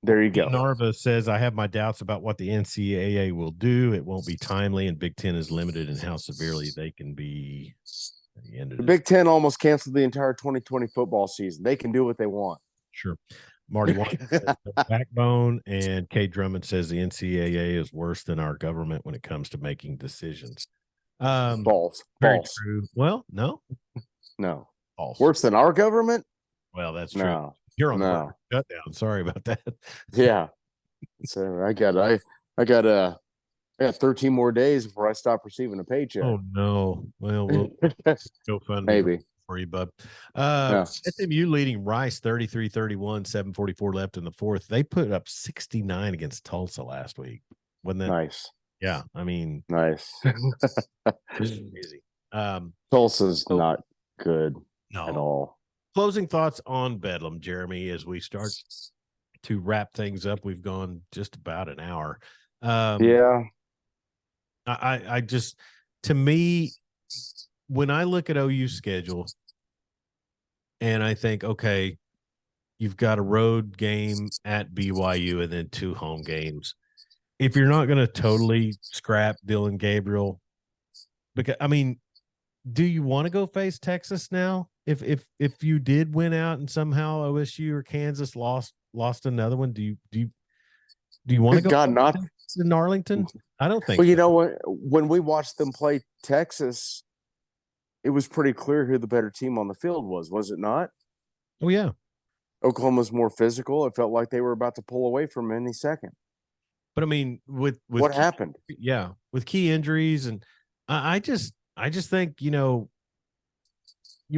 there you go. Narva says, I have my doubts about what the NCAA will do. It won't be timely, and Big Ten is limited in how severely they can be. The Big Ten almost canceled the entire 2020 football season. They can do what they want. Sure. Marty says, backbone, and Kay Drummond says the NCAA is worse than our government when it comes to making decisions. False. True. Well, no. False. Worse than our government? Well, that's true. No. You're on the shutdown. Sorry about that. Yeah. So I got 13 more days before I stop receiving a paycheck. Oh no. Well, we'll go fund maybe for you, bub. SMU leading Rice 33-31, 7:44 left in the fourth. They put up 69 against Tulsa last week. Wasn't that nice? Yeah, I mean, nice. Crazy. Tulsa's not good at all. Closing thoughts on Bedlam, Jeremy, as we start to wrap things up. We've gone just about an hour. I just, to me, when I look at OU's schedule and I think, okay, you've got a road game at BYU and then 2 home games. If you're not going to totally scrap Dylan Gabriel, because I mean, do you want to go face Texas now? If you did win out and somehow OSU or Kansas lost another one, do you want to go in Arlington? I don't think. Well, when we watched them play Texas, it was pretty clear who the better team on the field was it not? Oh yeah. Oklahoma's more physical. It felt like they were about to pull away from any second. But I mean, with what happened? Yeah, with key injuries, and I just think you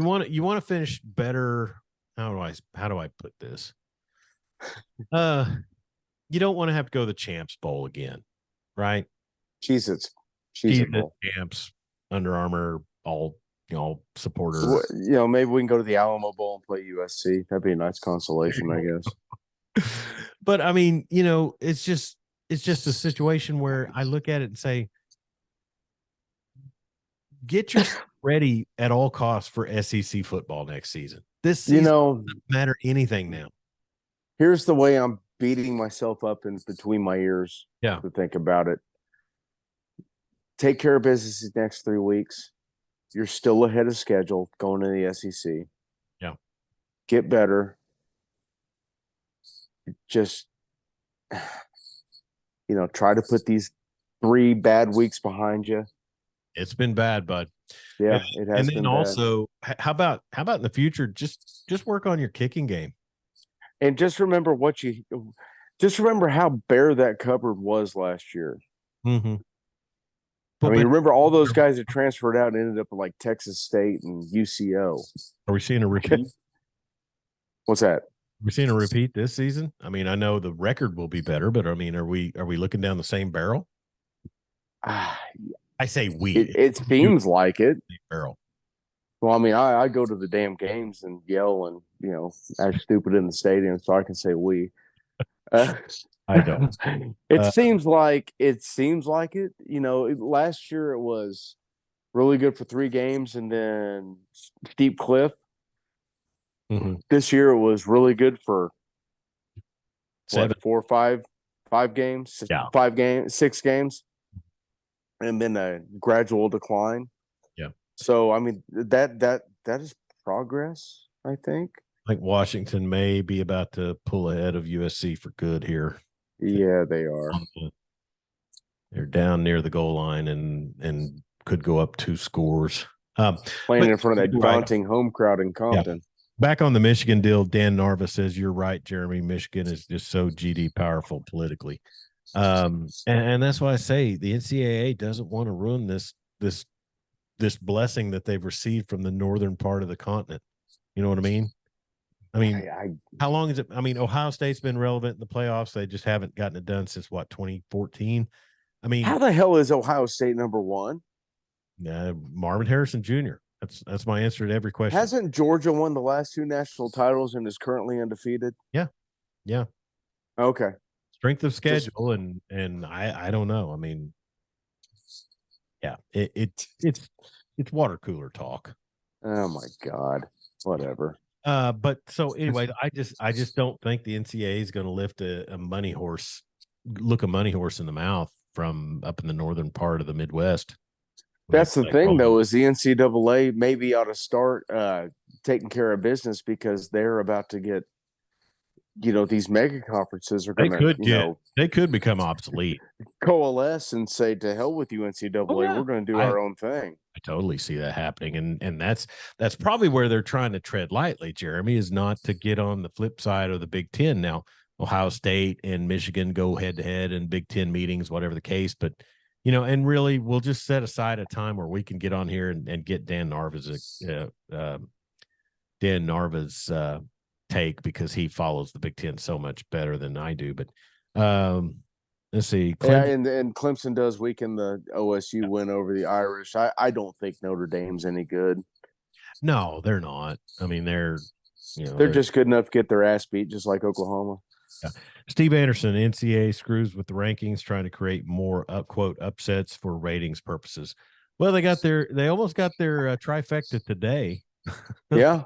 want to finish better. How do I put this? You don't want to have to go to the Champs Bowl again, right? Cheez-Its Bowl. Champs, Under Armour, all supporters. Maybe we can go to the Alamo Bowl and play USC. That'd be a nice consolation, I guess. But I mean, it's just it's just a situation where I look at it and say, get yourself ready at all costs for SEC football next season. This season doesn't matter anything now. Here's the way I'm beating myself up in between my ears to think about it. Take care of business these next 3 weeks. You're still ahead of schedule going to the SEC. Yeah. Get better. Just, try to put these 3 bad weeks behind you. It's been bad, bud. Yeah, it has been bad. And then also, how about in the future, just work on your kicking game. And just remember how bare that cupboard was last year. Mm-hmm. Remember all those guys that transferred out and ended up at like Texas State and UCO. Are we seeing a repeat? What's that? We're seeing a repeat this season. I know the record will be better, but are we looking down the same barrel? I say we. It seems like it. Barrel. Well, I go to the damn games and yell and act stupid in the stadium, so I can say we. I don't. It seems like it. Last year it was really good for 3 games and then steep cliff. Mm-hmm. This year it was really good for 7, 4, 5 games, 6 games, and then a gradual decline. Yeah. So that is progress, I think. I think Washington may be about to pull ahead of USC for good here. Yeah, they are. They're down near the goal line and could go up 2 scores. Playing in front of that daunting home crowd in Compton. Yeah. Back on the Michigan deal, Dan Narva says, you're right, Jeremy. Michigan is just so GD powerful politically. And that's why I say the NCAA doesn't want to ruin this blessing that they've received from the northern part of the continent. You know what I mean? How long is it? Ohio State's been relevant in the playoffs. They just haven't gotten it done since 2014. How the hell is Ohio State number 1? Marvin Harrison Jr. That's my answer to every question. Hasn't Georgia won the last 2 national titles and is currently undefeated? Yeah. Okay. Strength of schedule and I don't know. It's water cooler talk. Oh my God. Whatever. But so anyway, I just don't think the NCAA is going to lift a money horse in the mouth from up in the northern part of the Midwest. That's the thing, though, is the NCAA maybe ought to start taking care of business because they're about to get, these mega conferences are going to, they could become obsolete, coalesce and say, to hell with you, NCAA, we're going to do our own thing. I totally see that happening. And that's probably where they're trying to tread lightly, Jeremy, is not to get on the flip side of the Big Ten. Now, Ohio State and Michigan go head to head in Big Ten meetings, whatever the case, but and really, we'll just set aside a time where we can get on here and get Dan Narva's take because he follows the Big Ten so much better than I do. But let's see. And Clemson does weaken the OSU win over the Irish. I don't think Notre Dame's any good. No, they're not. They're just good enough to get their ass beat, just like Oklahoma. Yeah. Steve Anderson, NCAA screws with the rankings, trying to create more quote upsets for ratings purposes. Well, they almost got their trifecta today. Yeah.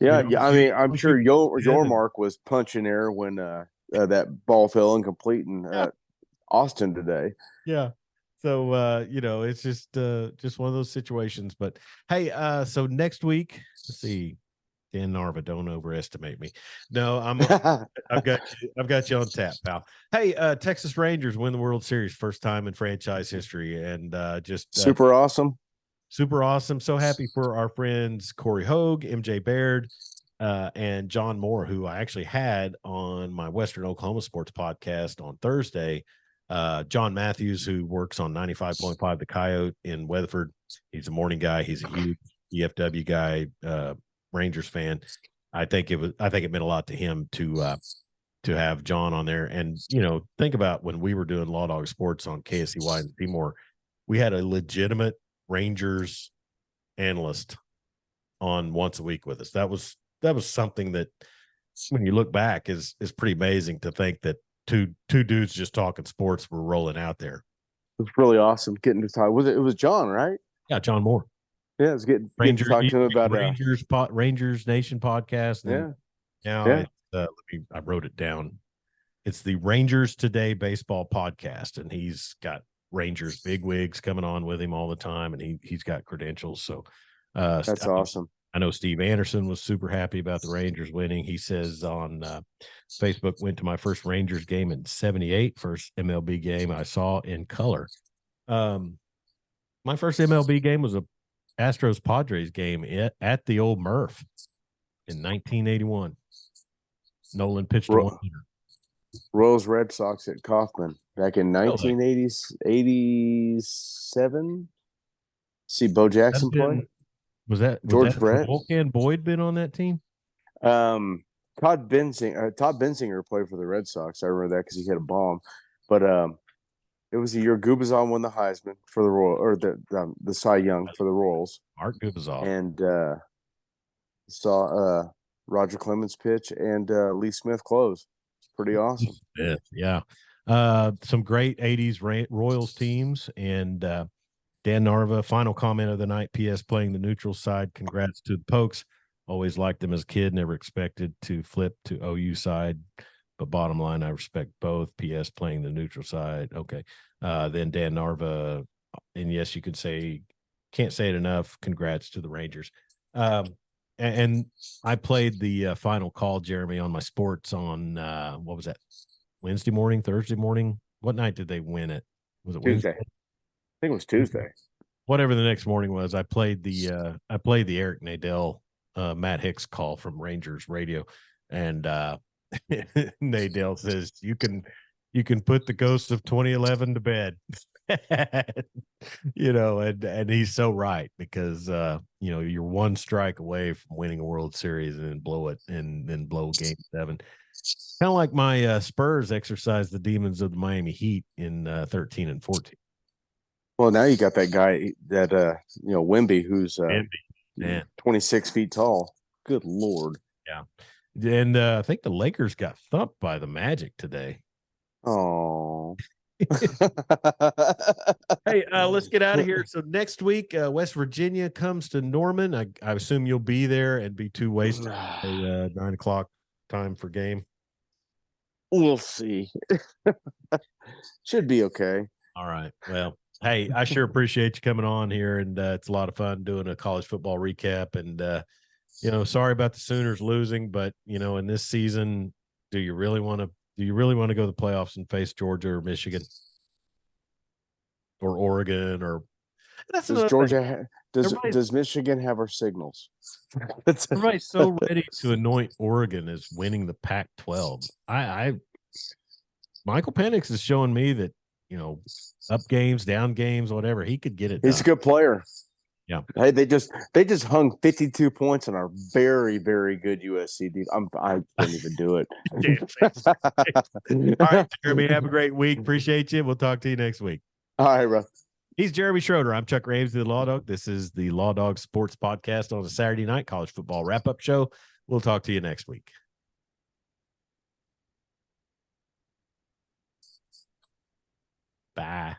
I'm sure Yormark was punching air when that ball fell incomplete in Austin today. Yeah. So it's just one of those situations. But hey, so next week, let's see. Dan Narva, don't overestimate me. No, I've got you on tap, pal. Hey, Texas Rangers win the World Series, first time in franchise history, and just super awesome. So happy for our friends Corey Hogue, MJ Baird, and John Moore, who I actually had on my Western Oklahoma Sports podcast on Thursday. John Matthews, who works on 95.5 The Coyote in Weatherford. He's a morning guy. He's a huge EFW guy. Rangers fan. I think it meant a lot to him to have John on there. And think about when we were doing Lawdog Sports on KSEY and Seymour, we had a legitimate Rangers analyst on once a week with us. That was something that, when you look back, is pretty amazing to think that two dudes just talking sports were rolling out there. It was really awesome getting to talk. It was John, right? Yeah, John Moore. Yeah, it was getting to talk to him about Rangers Nation podcast. And now I wrote it down. It's the Rangers Today Baseball podcast, and he's got Rangers bigwigs coming on with him all the time, and he's got credentials. So that's awesome. I know Steve Anderson was super happy about the Rangers winning. He says on Facebook, went to my first Rangers game in '78, first MLB game I saw in color. My first MLB game was a Astros Padres game at the old Murph in 1981. Nolan pitched a one-hitter. Royals Red Sox at Kauffman back in 1987. See Bo Jackson play. Was that George Brett? Volcan Boyd been on that team? Todd Bensinger played for the Red Sox. I remember that because he hit a bomb. But it was the year Gubazon won the Heisman for the Royals, or the Cy Young for the Royals. Mark Gubazon. And saw Roger Clemens pitch and Lee Smith close. It's pretty awesome. Yeah. Some great 80s Royals teams. And Dan Narva, final comment of the night, P.S. playing the neutral side. Congrats to the Pokes. Always liked them as a kid. Never expected to flip to OU side. But bottom line, I respect both. P.S. playing the neutral side. Okay. Then Dan Narva, and yes, you could say, can't say it enough. Congrats to the Rangers. And I played the final call, Jeremy, on my sports on, what was that? Wednesday morning, Thursday morning? What night did they win it? Was it Tuesday? Wednesday? I think it was Tuesday. Whatever the next morning was, I played the Eric Nadel, Matt Hicks call from Rangers radio. And Nadel says, you can put the ghost of 2011 to bed. And he's so right, because you're one strike away from winning a World Series and then blow it and then blow game 7. Kind of like my Spurs exercised the demons of the Miami Heat in 13 and 14. Well, now you got that guy that Wemby, who's 26 feet tall. Good Lord. Yeah. And I think the Lakers got thumped by the Magic today. Oh. Hey, let's get out of here. So next week, West Virginia comes to Norman. I assume you'll be there and be too wasted. 9:00 time for game. We'll see. Should be okay. All right. Well, hey, I sure appreciate you coming on here, and it's a lot of fun doing a college football recap. And sorry about the Sooners losing, but in this season, do you really want to go to the playoffs and face Georgia or Michigan or Oregon? Or does Michigan have our signals? Everybody's so ready to anoint Oregon as winning the Pac-12. Michael Penix is showing me that up games, down games, whatever, he could get it done. He's a good player. Yeah. Hey, they just hung 52 points on our very, very good USC team. I couldn't even do it. All right, Jeremy, have a great week. Appreciate you. We'll talk to you next week. All right, bro. He's Jeremy Schroeder. I'm Chuck Ramsey, the Lawdog. This is the Lawdog Sports Podcast on a Saturday night college football wrap-up show. We'll talk to you next week. Bye.